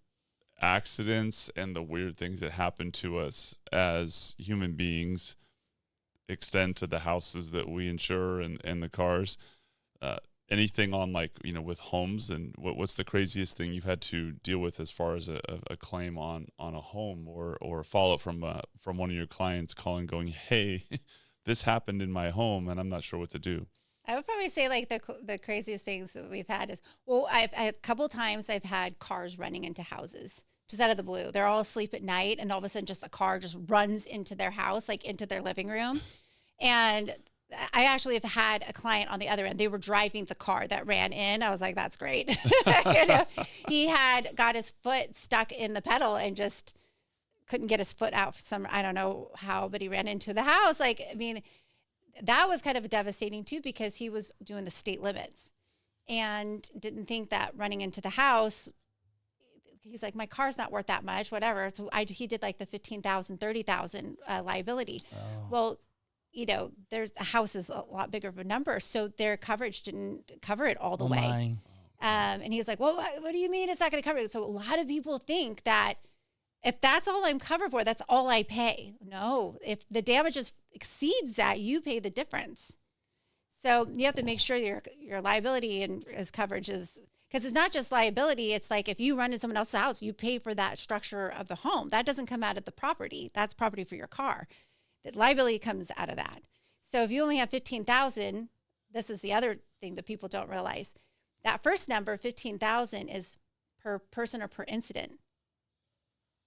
accidents and the weird things that happen to us as human beings extend to the houses that we insure and the cars. Anything on with homes, and what's the craziest thing you've had to deal with as far as a claim on a home or a follow-up from one of your clients calling going, hey, this happened in my home and I'm not sure what to do? I would probably say the craziest things that we've had is, a couple times I've had cars running into houses just out of the blue. They're all asleep at night and all of a sudden just a car just runs into their house, into their living room. And I actually have had a client on the other end. They were driving the car that ran in. I was like, that's great. He had got his foot stuck in the pedal and just couldn't get his foot out for I don't know how, but he ran into the house. That was kind of devastating too, because he was doing the state limits and didn't think that running into the house, he's like, my car's not worth that much, whatever. So he did the $15,000, $30,000 liability. Oh. Well, there's a house is a lot bigger of a number. So their coverage didn't cover it all the way. And he was like, well, what do you mean it's not going to cover it? So a lot of people think that if that's all I'm covered for, that's all I pay. No, if the damages exceeds that, you pay the difference. So you have to make sure your liability and as coverage is, because it's not just liability. It's if you run into someone else's house, you pay for that structure of the home. That doesn't come out of the property. That's property for your car. The liability comes out of that. So if you only have $15,000, this is the other thing that people don't realize. That first number, $15,000, is per person or per incident.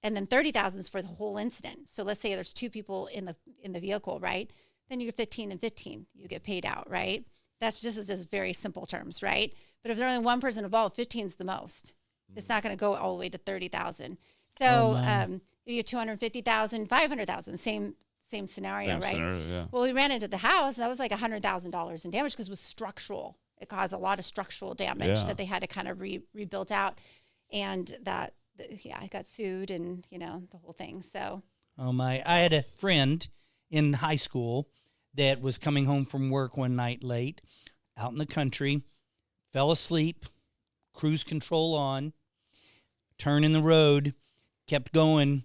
And then $30,000 is for the whole incident. So let's say there's two people in the vehicle, right? then you're 15 and 15, you get paid out, right? That's just very simple terms, right? But if there's only one person involved, 15 is the most. It's not going to go all the way to 30,000. So if you're 250,000, 500,000, same scenario, right? Scenario, yeah. Well, we ran into the house. That was like $100,000 in damage because it was structural. It caused a lot of structural damage that they had to kind of rebuild out, and I got sued, and the whole thing. So, I had a friend in high school that was coming home from work one night late, out in the country, fell asleep, cruise control on, turn in the road, kept going,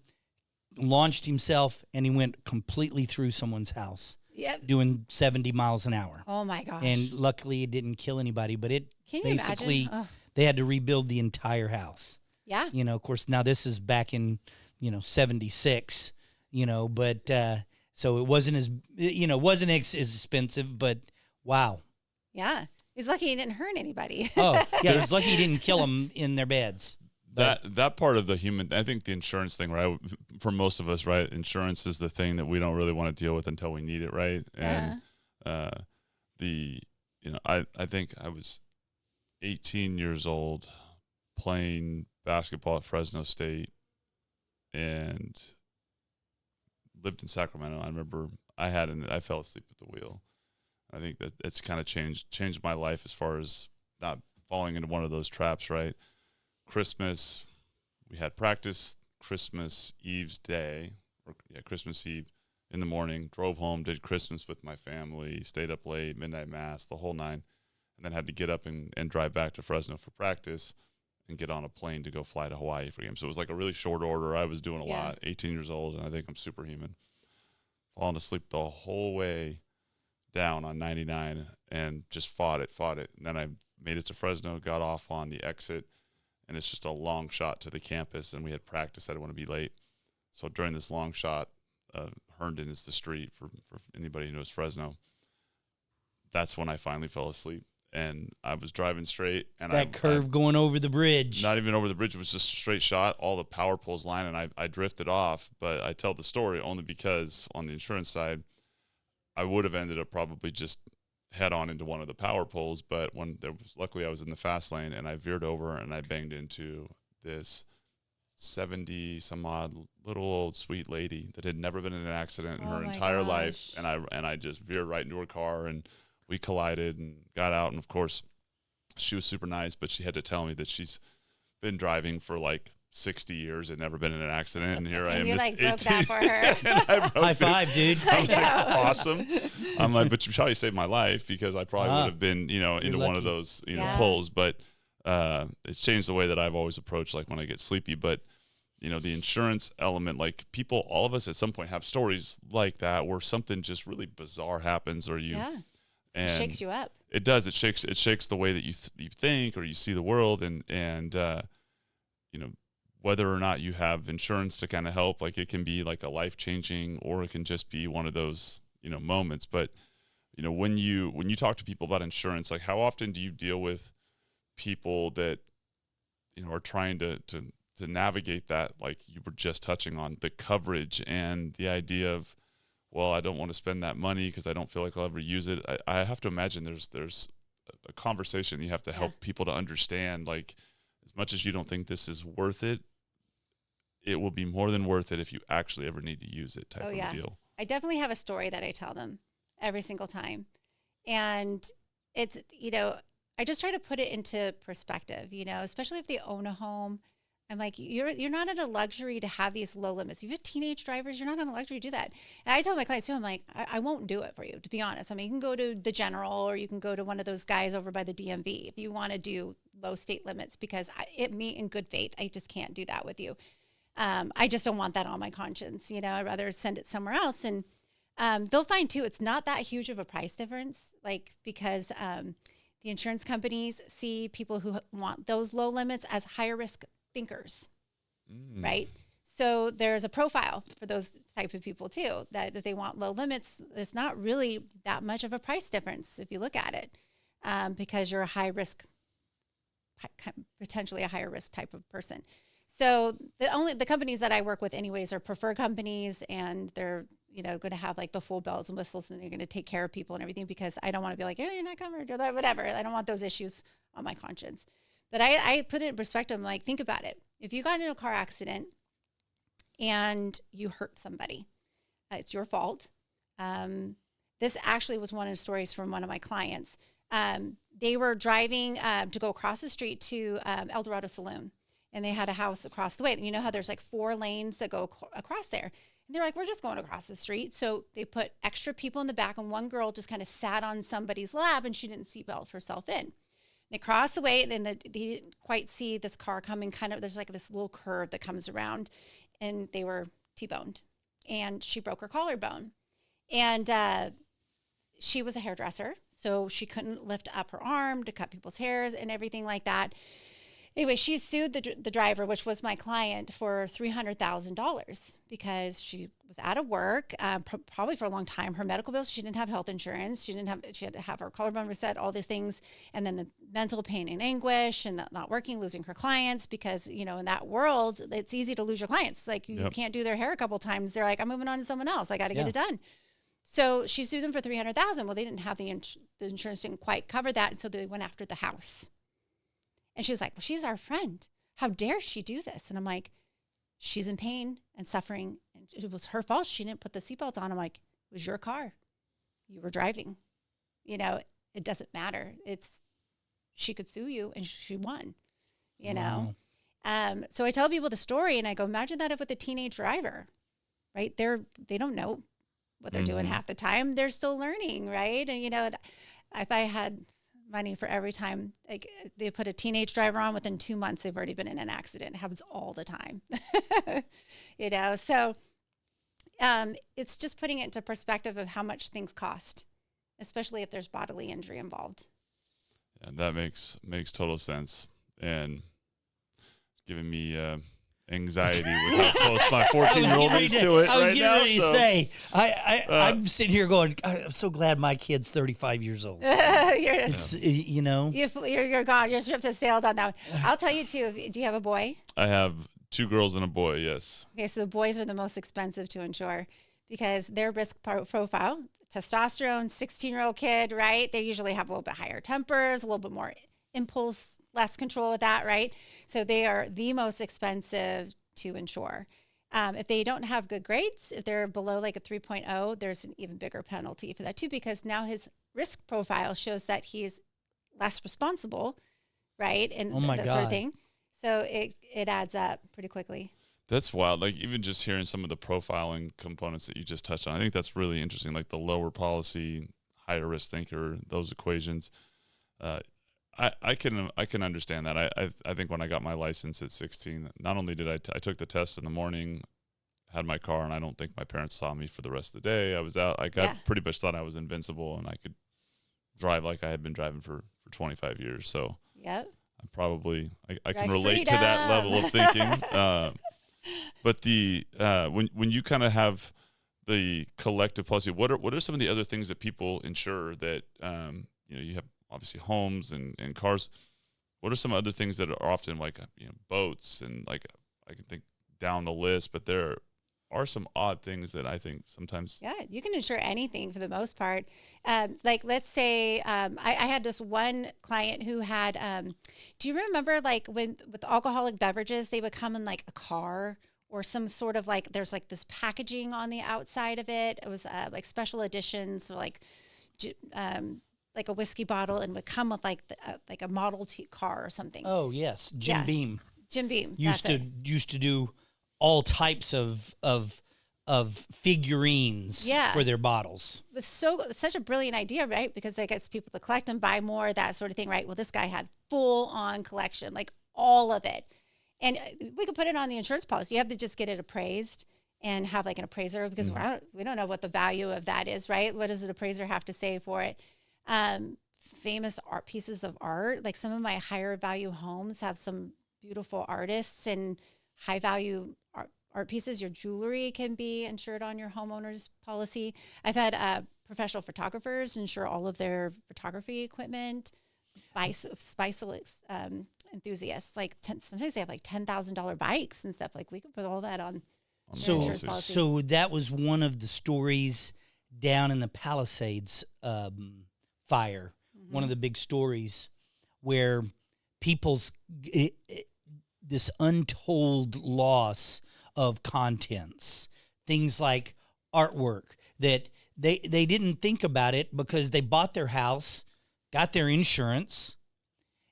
launched himself, and he went completely through someone's house. Yep. Doing 70 miles an hour. Oh my gosh. And luckily it didn't kill anybody, but it Can you basically, imagine? they had to rebuild the entire house. Yeah. Of course, now this is back in, 76, but so it wasn't as, as expensive, but wow. Yeah. He's lucky he didn't hurt anybody. Oh, yeah, it was lucky he didn't kill them in their beds. That part of the human, I think the insurance thing, right? For most of us, right? Insurance is the thing that we don't really want to deal with until we need it, right? Yeah. And I think I was 18 years old playing basketball at Fresno State and lived in Sacramento. I remember I fell asleep at the wheel. I think that it's kind of changed my life as far as not falling into one of those traps, right? Christmas, we had practice Christmas Eve's day, Christmas Eve in the morning, drove home, did Christmas with my family, stayed up late, midnight mass, the whole nine, and then had to get up and drive back to Fresno for practice and get on a plane to go fly to Hawaii for games. So it was like a really short order. I was doing a lot, 18 years old, and I think I'm superhuman. Falling asleep the whole way down on 99 and just fought it. And then I made it to Fresno, got off on the exit, and it's just a long shot to the campus, and we had practice. I didn't want to be late. So during this long shot, Herndon is the street for anybody who knows Fresno. That's when I finally fell asleep, and I was driving straight. And that curve going over the bridge. Not even over the bridge. It was just a straight shot, all the power poles line, and I drifted off. But I tell the story only because on the insurance side, I would have ended up probably just head on into one of the power poles, but luckily I was in the fast lane, and I veered over and I banged into this 70 some odd little old sweet lady that had never been in an accident in her entire life, and I just veered right into her car, and we collided and got out. And of course she was super nice, but she had to tell me that she's been driving for like 60 years and never been in an accident, and here I am. You just broke that for her. High five, dude. I'm like, awesome. I'm like, but you probably saved my life, because I probably would have been, into one of those, pulls. But it's changed the way that I've always approached, like when I get sleepy. But the insurance element, like all of us at some point have stories like that where something just really bizarre happens, or and it shakes you up. It does. It shakes the way that you think or you see the world, and whether or not you have insurance to kind of help, like it can be like a life-changing, or it can just be one of those, moments. But, when you talk to people about insurance, like how often do you deal with people that, are trying to navigate that, like you were just touching on, the coverage and the idea of, well, I don't want to spend that money because I don't feel like I'll ever use it. I have to imagine there's a conversation you have to help people to understand, like, as much as you don't think this is worth it, it will be more than worth it if you actually ever need to use it type of a deal. I definitely have a story that I tell them every single time. And it's, I just try to put it into perspective, especially if they own a home. I'm like, you're not in a luxury to have these low limits. If you have teenage drivers, you're not in a luxury to do that. And I tell my clients too, I'm like, I won't do it for you, to be honest. I mean, you can go to the General, or you can go to one of those guys over by the DMV if you want to do low state limits, because me in good faith, I just can't do that with you. I just don't want that on my conscience. I'd rather send it somewhere else. And they'll find too, it's not that huge of a price difference, because the insurance companies see people who want those low limits as higher risk thinkers, right? So there's a profile for those type of people too, that if they want low limits, it's not really that much of a price difference if you look at it, because you're a high risk, potentially a higher risk type of person. So the companies that I work with anyways are preferred companies, and they're, going to have like the full bells and whistles and they're going to take care of people and everything, because I don't want to be like, oh, you're not covered or that, whatever. I don't want those issues on my conscience. But I put it in perspective. I'm like, think about it. If you got in a car accident and you hurt somebody, it's your fault. This actually was one of the stories from one of my clients. They were driving to go across the street to El Dorado Saloon, and they had a house across the way. And you know how there's like 4 lanes that go across there. And they're like, we're just going across the street. So they put extra people in the back, and one girl just kind of sat on somebody's lap, and she didn't seatbelt herself in. They crossed the way, and then they didn't quite see this car coming. There's like this little curve that comes around, and they were T-boned, and she broke her collarbone. And she was a hairdresser, so she couldn't lift up her arm to cut people's hairs and everything like that. Anyway, she sued the driver, which was my client, for $300,000 because she was out of work, probably for a long time. Her medical bills, she didn't have health insurance. She had to have her collarbone reset, all these things. And then the mental pain and anguish and not working, losing her clients, because, in that world, it's easy to lose your clients. Like you can't do their hair a couple times. They're like, I'm moving on to someone else. I got to get it done. So she sued them for $300,000. Well, they didn't have the insurance didn't quite cover that. And so they went after the house. And she was like, well, she's our friend. How dare she do this? And I'm like, she's in pain and suffering. And it was her fault. She didn't put the seatbelt on. I'm like, it was your car. You were driving. It doesn't matter. She could sue you, and she won, know. So I tell people the story, and I go, imagine that with a teenage driver, right? They don't know what they're doing half the time. They're still learning, right? And, if I had money for every time like they put a teenage driver on, within 2 months they've already been in an accident. It happens all the time. So it's just putting it into perspective of how much things cost, especially if there's bodily injury involved. Yeah, that makes total sense, and giving me anxiety with how close my 14-year-old is to it. I was right getting now, ready to say, I'm sitting here going, I'm so glad my kid's 35 years old. You're gone. Your ship has sailed on that one. I'll tell you too. Do you have a boy? I have 2 girls and a boy. Yes. Okay, so the boys are the most expensive to insure because their risk profile, testosterone, 16-year-old kid, right? They usually have a little bit higher tempers, a little bit more impulse, less control with that, right? So they are the most expensive to insure. If they don't have good grades, if they're below like a 3.0, there's an even bigger penalty for that too, because now his risk profile shows that he's less responsible, right? And that sort of thing. So it adds up pretty quickly. That's wild. Like even just hearing some of the profiling components that you just touched on, I think that's really interesting. Like the lower policy, higher risk thinker, those equations. I can understand that. I think when I got my license at 16, not only did I took the test in the morning, had my car, and I don't think my parents saw me for the rest of the day. I was out. I pretty much thought I was invincible, and I could drive like I had been driving for 25 years. So I probably I can relate to that level of thinking. But when you kind of have the collective policy, what are some of the other things that people insure that you have? Obviously homes and cars. What are some other things that are often like, boats and like, I can think down the list, but there are some odd things that I think sometimes. Yeah, you can insure anything for the most part. Like let's say I had this one client who had, do you remember like when with alcoholic beverages, they would come in like a car or some sort of like, there's like this packaging on the outside of it. It was like special editions, so like a whiskey bottle, and would come with like a Model T car or something. Oh yes, Jim Beam. Jim Beam used to do all types of figurines for their bottles. It was such a brilliant idea, right? Because it gets people to collect and buy more, that sort of thing, right? Well, this guy had full on collection, like all of it, and we could put it on the insurance policy. You have to just get it appraised and have like an appraiser, because we don't know what the value of that is, right? What does an appraiser have to say for it? Famous art pieces of art, like some of my higher value homes have some beautiful artists and high value art pieces. Your jewelry can be insured on your homeowner's policy. I've had professional photographers insure all of their photography equipment. Bicycle enthusiasts, like sometimes they have like $10,000 bikes and stuff. Like we could put all that on on the So, policies. so that was one of the stories down in the Palisades fire. One of the big stories where people's this untold loss of contents, things like artwork that they didn't think about it because they bought their house, got their insurance,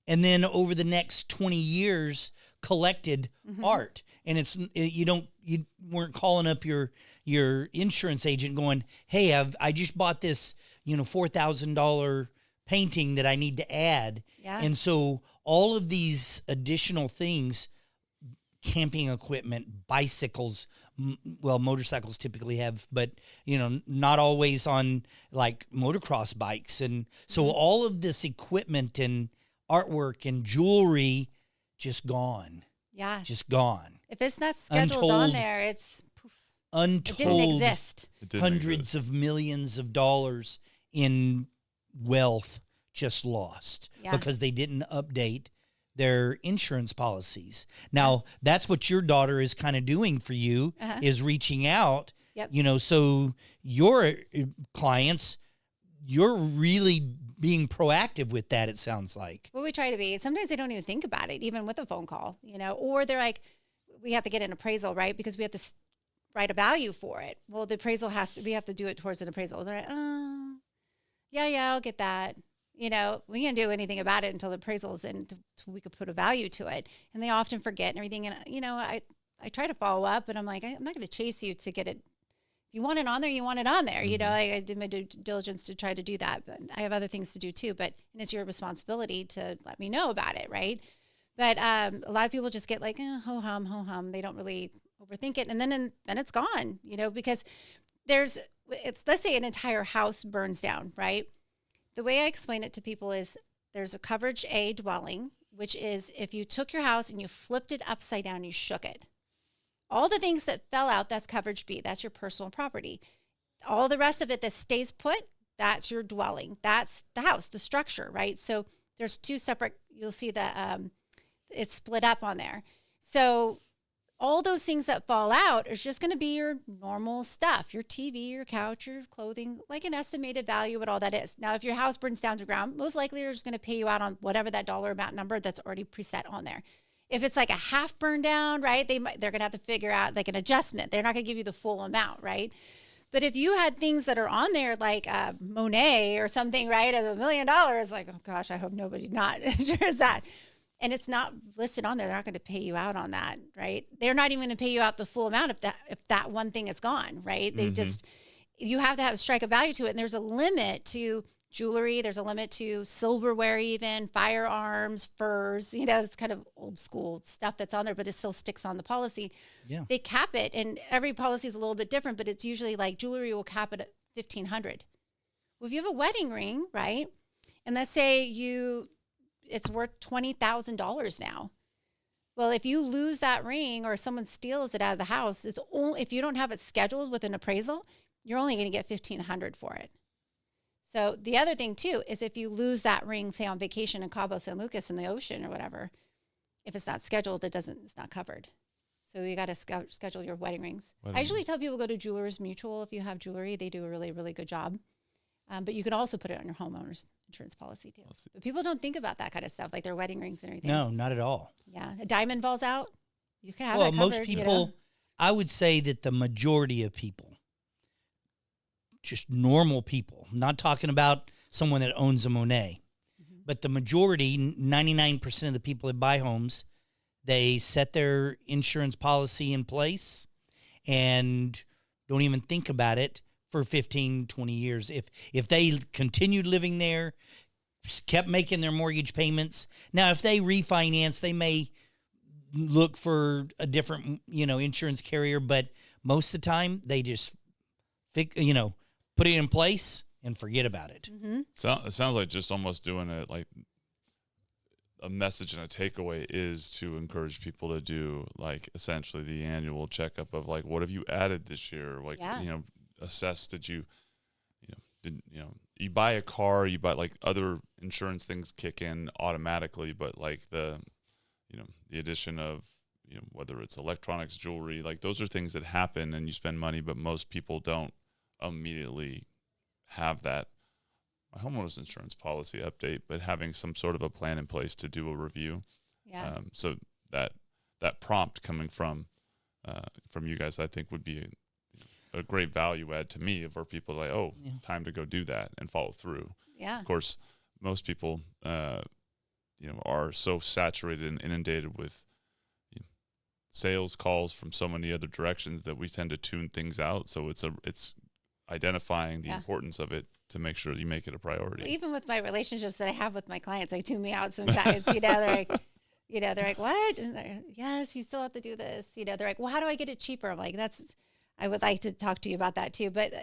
and then over the next 20 years collected art. And you weren't calling up your insurance agent going, hey, I just bought this $4,000 painting that I need to add. Yeah. And so all of these additional things, camping equipment, bicycles, motorcycles typically have, but not always on like motocross bikes. And so all of this equipment and artwork and jewelry just gone. Yeah. Just gone. If it's not scheduled on there, it's poof. Untold. It didn't exist. Hundreds of millions of dollars in wealth just lost because they didn't update their insurance policies. Now, that's what your daughter is kind of doing for you, is reaching out. Yep. So your clients, you're really being proactive with that, it sounds like. Well, we try to be. Sometimes they don't even think about it, even with a phone call, or they're like, we have to get an appraisal, right? Because we have to write a value for it. Well, the appraisal we have to do it towards an appraisal. They're like, oh, yeah, I'll get that. We can't do anything about it until the appraisal's in, until we could put a value to it. And they often forget and everything. And, I try to follow up, but I'm like, I'm not going to chase you to get it. If you want it on there, you want it on there. I did my due diligence to try to do that, but I have other things to do too. And it's your responsibility to let me know about it, right? But a lot of people just get like, ho hum. They don't really overthink it. And then it's gone, because let's say an entire house burns down, right? The way I explain it to people is there's a coverage A dwelling, which is if you took your house and you flipped it upside down, you shook it. All the things that fell out, that's coverage B. That's your personal property. All the rest of it that stays put, that's your dwelling. That's the house, the structure, right? So there's two separate, you'll see that it's split up on there. So all those things that fall out is just going to be your normal stuff, your TV, your couch, your clothing, like an estimated value, what all that is. Now, if your house burns down to the ground, most likely they're just going to pay you out on whatever that dollar amount number that's already preset on there. If it's like a half burn down, right, they're going to have to figure out like an adjustment. They're not going to give you the full amount, right? But if you had things that are on there like Monet or something, right, of $1 million, like, oh gosh, I hope nobody not insures that. And it's not listed on there, they're not going to pay you out on that, right? They're not even going to pay you out the full amount if that one thing is gone, right? They you have to strike a value to it. And there's a limit to jewelry. There's a limit to silverware, even firearms, furs, it's kind of old school stuff that's on there, but it still sticks on the policy. Yeah. They cap it, and every policy is a little bit different, but it's usually like jewelry will cap it at $1,500. Well, if you have a wedding ring, right? And let's say it's worth $20,000 now. Well, if you lose that ring or someone steals it out of the house, it's only if you don't have it scheduled with an appraisal, you're only going to get $1,500 for it. So the other thing too is if you lose that ring, say on vacation in Cabo San Lucas in the ocean or whatever, if it's not scheduled, it's not covered. So you got to schedule your wedding rings. I usually tell people go to Jewelers Mutual if you have jewelry. They do a really, really good job. But you can also put it on your homeowner's insurance policy too. But people don't think about that kind of stuff, like their wedding rings and everything. No, not at all. Yeah. A diamond falls out, you can have that covered. Most people, I would say that the majority of people, just normal people, not talking about someone that owns a Monet, but the majority, 99% of the people that buy homes, they set their insurance policy in place and don't even think about it for 15, 20 years. If they continued living there, kept making their mortgage payments. Now, if they refinance, they may look for a different, insurance carrier, but most of the time they just, put it in place and forget about it. Mm-hmm. So it sounds like just almost doing it like a message and a takeaway is to encourage people to do like essentially the annual checkup of like, what have you added this year? Like, assess, you buy a car, you buy like other insurance things kick in automatically, but like the addition of whether it's electronics, jewelry, like those are things that happen and you spend money, but most people don't immediately have that homeowners insurance policy update, but having some sort of a plan in place to do a review. Yeah. So that prompt coming from you guys, I think would be a great value add to me for people like, it's time to go do that and follow through. Yeah. Of course, most people, are so saturated and inundated with sales calls from so many other directions that we tend to tune things out. So it's identifying the importance of it to make sure you make it a priority. Well, even with my relationships that I have with my clients, they tune me out sometimes. They're like, what? And yes, you still have to do this. They're like, well, how do I get it cheaper? I'm like, I would like to talk to you about that too, but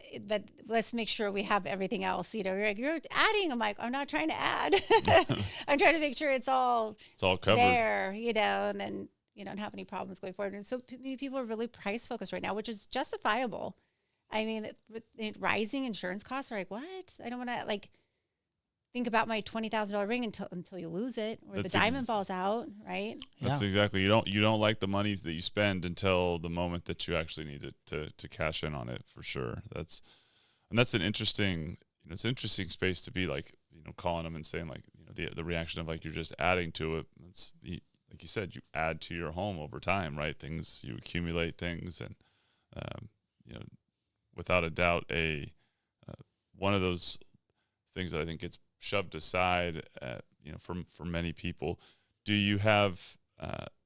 let's make sure we have everything else. You're like, you're adding. I'm like, I'm not trying to add. I'm trying to make sure it's all covered there, and then you don't have any problems going forward. And so many people are really price focused right now, which is justifiable. I mean, with rising insurance costs are like, what? I don't want to think about my $20,000 ring until you lose it or the diamond falls out, right? That's exactly. You don't like the money that you spend until the moment that you actually need it to cash in on it, for sure. That's an interesting space to be like, calling them and saying like, the reaction of like you're just adding to it. It's like you said, you add to your home over time, right? You accumulate things, and without a doubt, one of those things that I think gets shoved aside, for many people. Do you have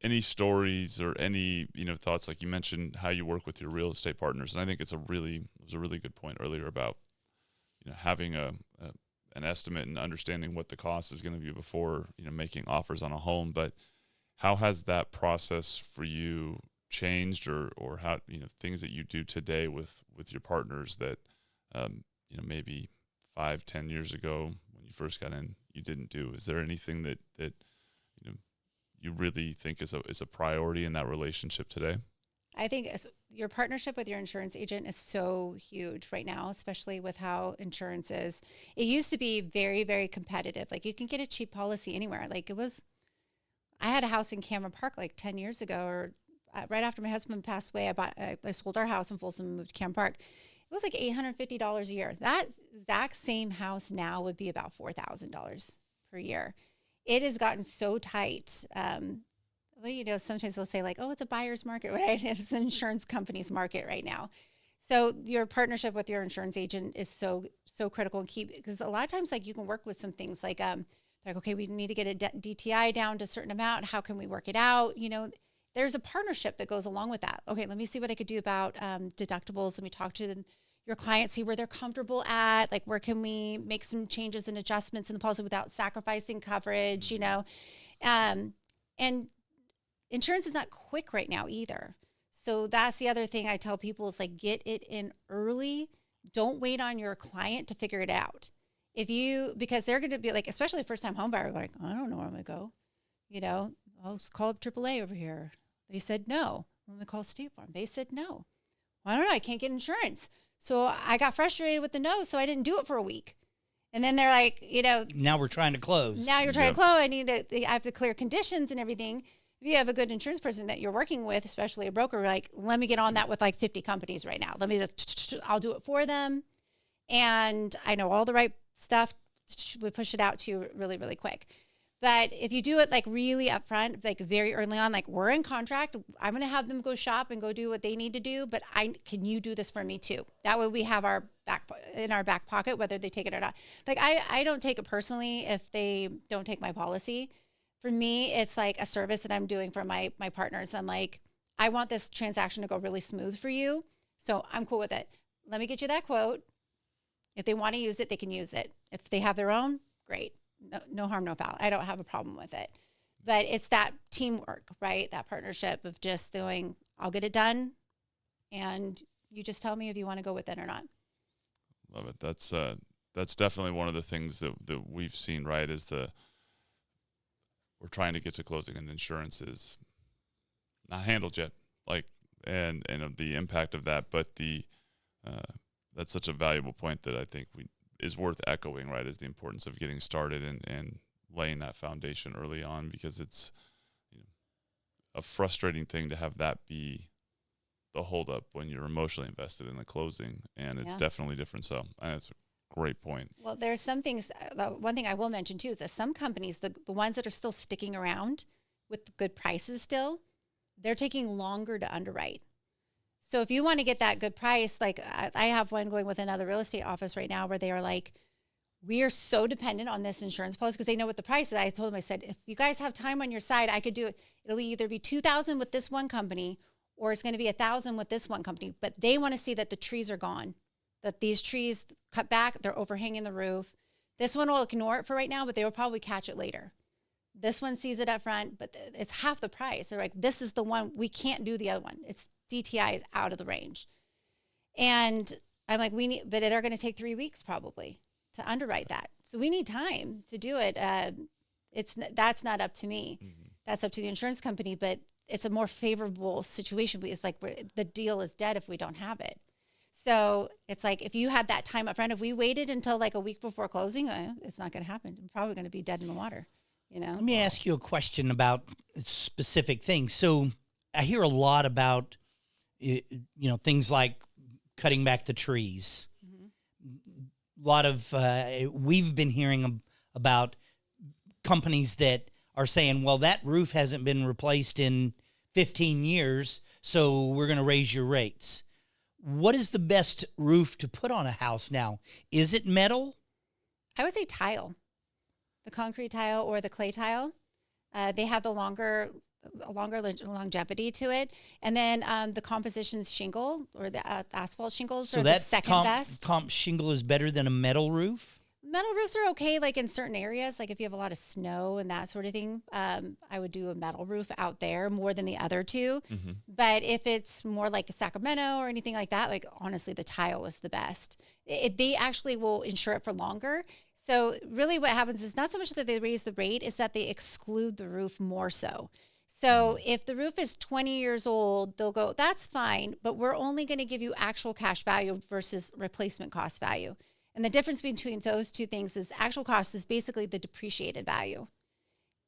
any stories or any thoughts? Like you mentioned how you work with your real estate partners, and I think it was a really good point earlier about having an estimate and understanding what the cost is going to be before making offers on a home. But how has that process for you changed, or how things that you do today with your partners that maybe 5-10 years ago when you first got in you didn't do? Is there anything that you really think is a priority in that relationship today? I think your partnership with your insurance agent is so huge right now, especially with how insurance is. It used to be very, very competitive. Like you can get a cheap policy anywhere. Like I had a house in Cameron Park like 10 years ago, or right after my husband passed away. I sold our house in Folsom and moved to Cameron Park. It was like $850 a year. That exact same house now would be about $4,000 per year. It has gotten so tight. Sometimes they'll say like, oh, it's a buyer's market, right? It's an insurance company's market right now. So your partnership with your insurance agent is so critical and key, because a lot of times like you can work with some things like, okay, we need to get a DTI down to a certain amount. How can we work it out? There's a partnership that goes along with that. Okay, let me see what I could do about deductibles. Let me talk to your client, see where they're comfortable at. Like, where can we make some changes and adjustments in the policy without sacrificing coverage, And insurance is not quick right now either. So that's the other thing I tell people is like, get it in early. Don't wait on your client to figure it out. Because they're going to be like, especially a first-time home buyer, like, I don't know where I'm going to go. I'll just call up AAA over here. They said no. When we call State Farm, they said no. Well, I don't know. I can't get insurance. So I got frustrated with the no, so I didn't do it for a week. And then they're like, now we're trying to close. Now you're trying to close. I have to clear conditions and everything. If you have a good insurance person that you're working with, especially a broker, like, let me get on that with like 50 companies right now. I'll do it for them. And I know all the right stuff. We push it out to you really, really quick. But if you do it like really upfront, like very early on, like we're in contract, I'm going to have them go shop and go do what they need to do. But can you do this for me too? That way we have our back pocket, whether they take it or not. Like I don't take it personally if they don't take my policy. For me, it's like a service that I'm doing for my partners. I'm like, I want this transaction to go really smooth for you. So I'm cool with it. Let me get you that quote. If they want to use it, they can use it. If they have their own, great. No harm, no foul. I don't have a problem with it. But it's that teamwork, right? That partnership of just doing, I'll get it done, and you just tell me if you want to go with it or not. Love it. That's definitely one of the things that we've seen, right, is we're trying to get to closing, and insurance is not handled yet, like, and the impact of that. But that's such a valuable point that I think is worth echoing, right, is the importance of getting started and laying that foundation early on, because it's a frustrating thing to have that be the holdup when you're emotionally invested in the closing, and it's definitely different. So that's a great point. Well, there's some things. One thing I will mention too is that some companies, the ones that are still sticking around with good prices still, they're taking longer to underwrite. So if you want to get that good price, like I have one going with another real estate office right now where they are like, we are so dependent on this insurance policy because they know what the price is. I told them, I said, if you guys have time on your side, I could do it. It'll either be $2,000 with this one company or it's going to be $1,000 with this one company. But they want to see that the trees are gone, that these trees cut back, they're overhanging the roof. This one will ignore it for right now, but they will probably catch it later. This one sees it up front, but it's half the price. They're like, this is the one, we can't do the other one. It's DTI is out of the range. And I'm like, but they're going to take 3 weeks probably to underwrite that. So we need time to do it. That's not up to me. Mm-hmm. That's up to the insurance company, but it's a more favorable situation. It's like the deal is dead if we don't have it. So it's like, if you had that time up front, if we waited until like a week before closing, it's not going to happen. We're probably going to be dead in the water, you know? Let me ask you a question about specific things. So I hear a lot about, things like cutting back the trees. A lot of, we've been hearing about companies that are saying, well, that roof hasn't been replaced in 15 years, so we're going to raise your rates. What is the best roof to put on a house now? Is it metal? I would say tile, the concrete tile or the clay tile. They have the longer longevity to it. And then the composition shingle or the asphalt shingles are the second best. Comp shingle is better than a metal roof? Metal roofs are okay, like in certain areas, like if you have a lot of snow and that sort of thing. I would do a metal roof out there more than the other two. Mm-hmm. But if it's more like a Sacramento or anything like that, like honestly, the tile is the best. They actually will insure it for longer. So really what happens is not so much that they raise the rate, is that they exclude the roof more so. So if the roof is 20 years old, they'll go, that's fine, but we're only going to give you actual cash value versus replacement cost value. And the difference between those two things is actual cost is basically the depreciated value.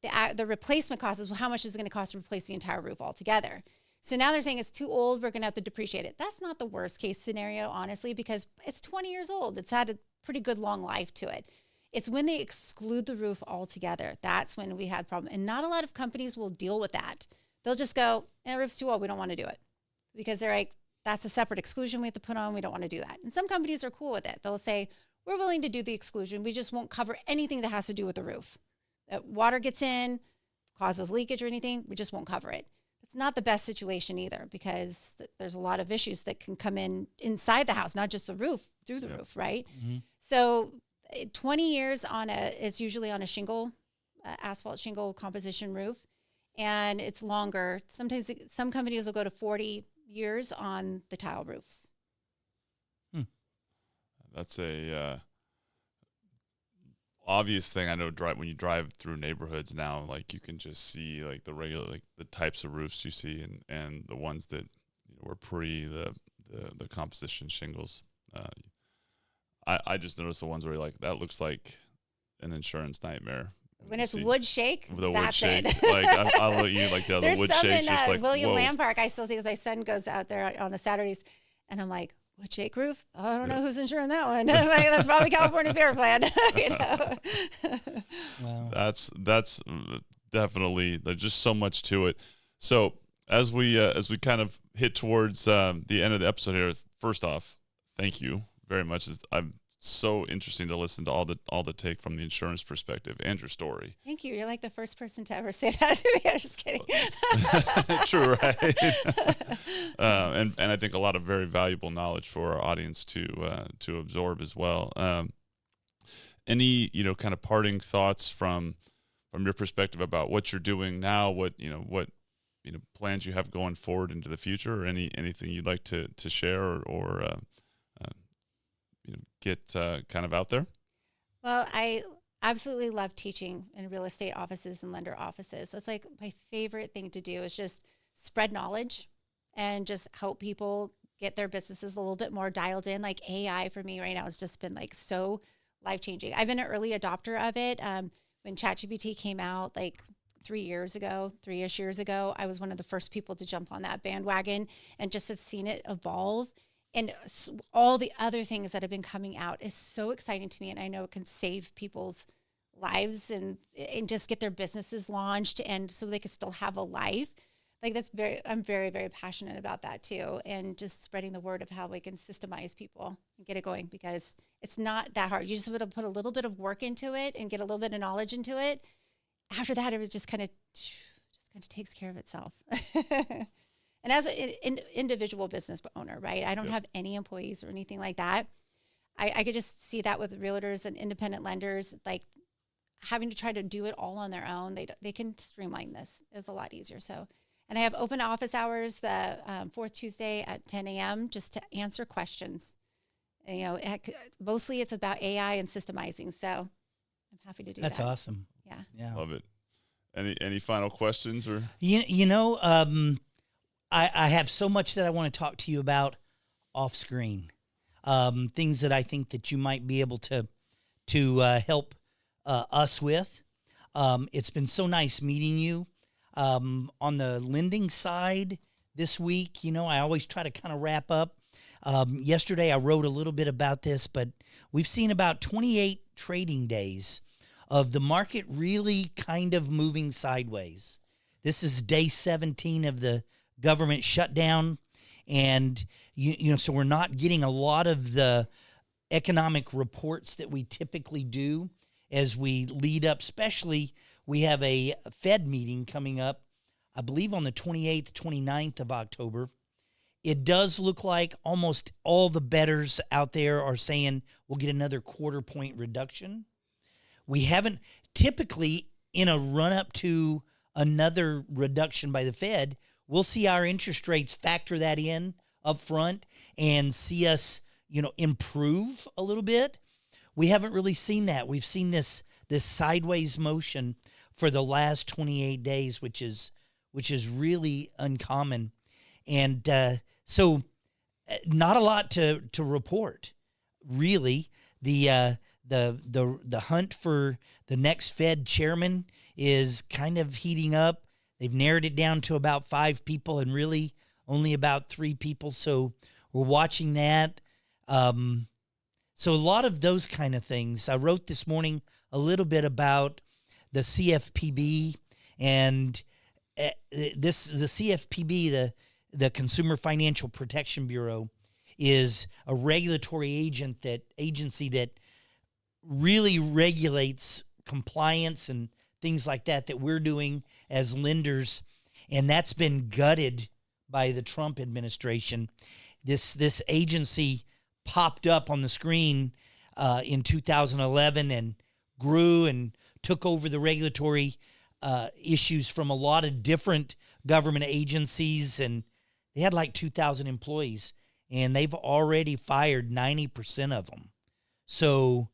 The replacement cost is how much is it going to cost to replace the entire roof altogether. So now they're saying it's too old, we're going to have to depreciate it. That's not the worst case scenario, honestly, because it's 20 years old. It's had a pretty good long life to it. It's when they exclude the roof altogether. That's when we had a problem. And not a lot of companies will deal with that. They'll just go, the roof's too old, we don't want to do it. Because they're like, that's a separate exclusion we have to put on. We don't want to do that. And some companies are cool with it. They'll say, we're willing to do the exclusion. We just won't cover anything that has to do with the roof. Water gets in, causes leakage or anything, we just won't cover it. It's not the best situation either, because there's a lot of issues that can come inside the house, not just the roof, through the roof, right? Mm-hmm. So 20 years it's usually on a shingle, asphalt shingle composition roof, and it's longer. Sometimes some companies will go to 40 years on the tile roofs. That's a obvious thing. I know when you drive through neighborhoods now, like you can just see like the regular, like the types of roofs you see, and the ones that were pre the composition shingles. I just noticed the ones where you're like, that looks like an insurance nightmare. When it's wood shake, the that's wood shake. it. Like I'll let you like the There's wood some shake. in Like, William whoa. Land Park. I still see because my son goes out there on the Saturdays, and I'm like, wood shake roof? Oh, I don't know who's insuring that one. Like, that's probably California Fair Plan. Wow. That's definitely, there's just so much to it. So as we kind of hit towards the end of the episode here, first off, thank you very much. I'm so interesting to listen to all the take from the insurance perspective and your story. Thank you. You're like the first person to ever say that to me. I was just kidding. True, right? And I think a lot of very valuable knowledge for our audience to absorb as well. Any kind of parting thoughts from your perspective about what you're doing now, what plans you have going forward into the future, or anything you'd like to share or get kind of out there? Well, I absolutely love teaching in real estate offices and lender offices. That's like my favorite thing to do, is just spread knowledge and just help people get their businesses a little bit more dialed in. Like AI for me right now has just been like so life-changing. I've been an early adopter of it. When ChatGPT came out like 3-ish years ago, I was one of the first people to jump on that bandwagon and just have seen it evolve. And all the other things that have been coming out is so exciting to me. And I know it can save people's lives and just get their businesses launched, and so they can still have a life. Like I'm very, very passionate about that too. And just spreading the word of how we can systemize people and get it going, because it's not that hard. You just have to put a little bit of work into it and get a little bit of knowledge into it. After that, it was just kind of takes care of itself. And as an individual business owner, right? I don't have any employees or anything like that. I could just see that with realtors and independent lenders, like having to try to do it all on their own. They can streamline this. It's a lot easier. So. And I have open office hours the fourth Tuesday at 10 a.m. just to answer questions. And, mostly it's about AI and systemizing. So I'm happy to do that. That's awesome. Yeah. Love it. Any final questions or? I have so much that I want to talk to you about off screen. Things that I think that you might be able to help us with. It's been so nice meeting you. On the lending side this week, I always try to kind of wrap up. Yesterday I wrote a little bit about this, but we've seen about 28 trading days of the market really kind of moving sideways. This is day 17 of the government shutdown, and so we're not getting a lot of the economic reports that we typically do as we lead up, especially. We have a Fed meeting coming up, I believe on the 28th, 29th of October. It does look like almost all the bettors out there are saying we'll get another quarter-point reduction. We haven't typically, in a run-up to another reduction by the Fed, we'll see our interest rates factor that in up front and see us, improve a little bit. We haven't really seen that. We've seen this sideways motion for the last 28 days, which is really uncommon. And so not a lot to report, really. The hunt for the next Fed chairman is kind of heating up. They've narrowed it down to about 5 people and really only about 3 people. So we're watching that. So a lot of those kind of things. I wrote this morning a little bit about the CFPB, and the CFPB, the Consumer Financial Protection Bureau, is a regulatory agency that really regulates compliance and things like that we're doing as lenders, and that's been gutted by the Trump administration. This agency popped up on the screen in 2011 and grew and took over the regulatory issues from a lot of different government agencies, and they had like 2,000 employees, and they've already fired 90% of them. So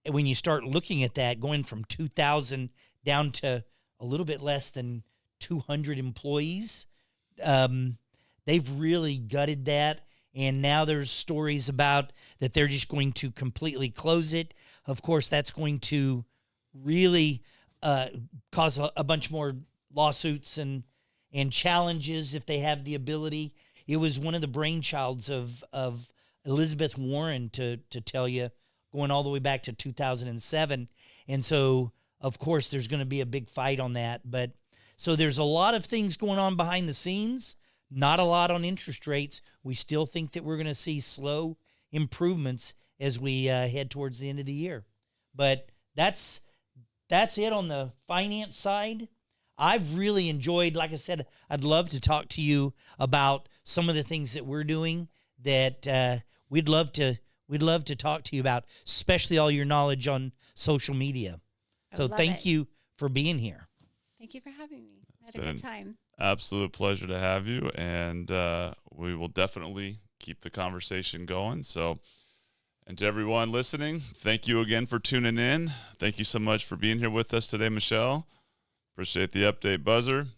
when you start looking at that, going from 2,000 down to a little bit less than 200 employees, they've really gutted that. And now there's stories about that they're just going to completely close it. Of course, that's going to really cause a bunch more lawsuits and challenges if they have the ability. It was one of the brainchilds of Elizabeth Warren, to tell you, going all the way back to 2007. And so, of course, there's going to be a big fight on that. But so there's a lot of things going on behind the scenes, not a lot on interest rates. We still think that we're going to see slow improvements as we head towards the end of the year. But that's it on the finance side. I've really enjoyed, like I said, I'd love to talk to you about some of the things that we're doing that we'd love to talk to you about, especially all your knowledge on social media. So thank you for being here. Thank you for having me. I had a good time. Absolute pleasure to have you, and we will definitely keep the conversation going. So, and to everyone listening, thank you again for tuning in. Thank you so much for being here with us today, Michelle. Appreciate the update buzzer.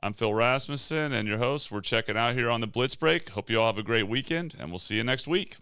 I'm Phil Rasmussen and your host. We're checking out here on the Blitz Break. Hope you all have a great weekend, and we'll see you next week.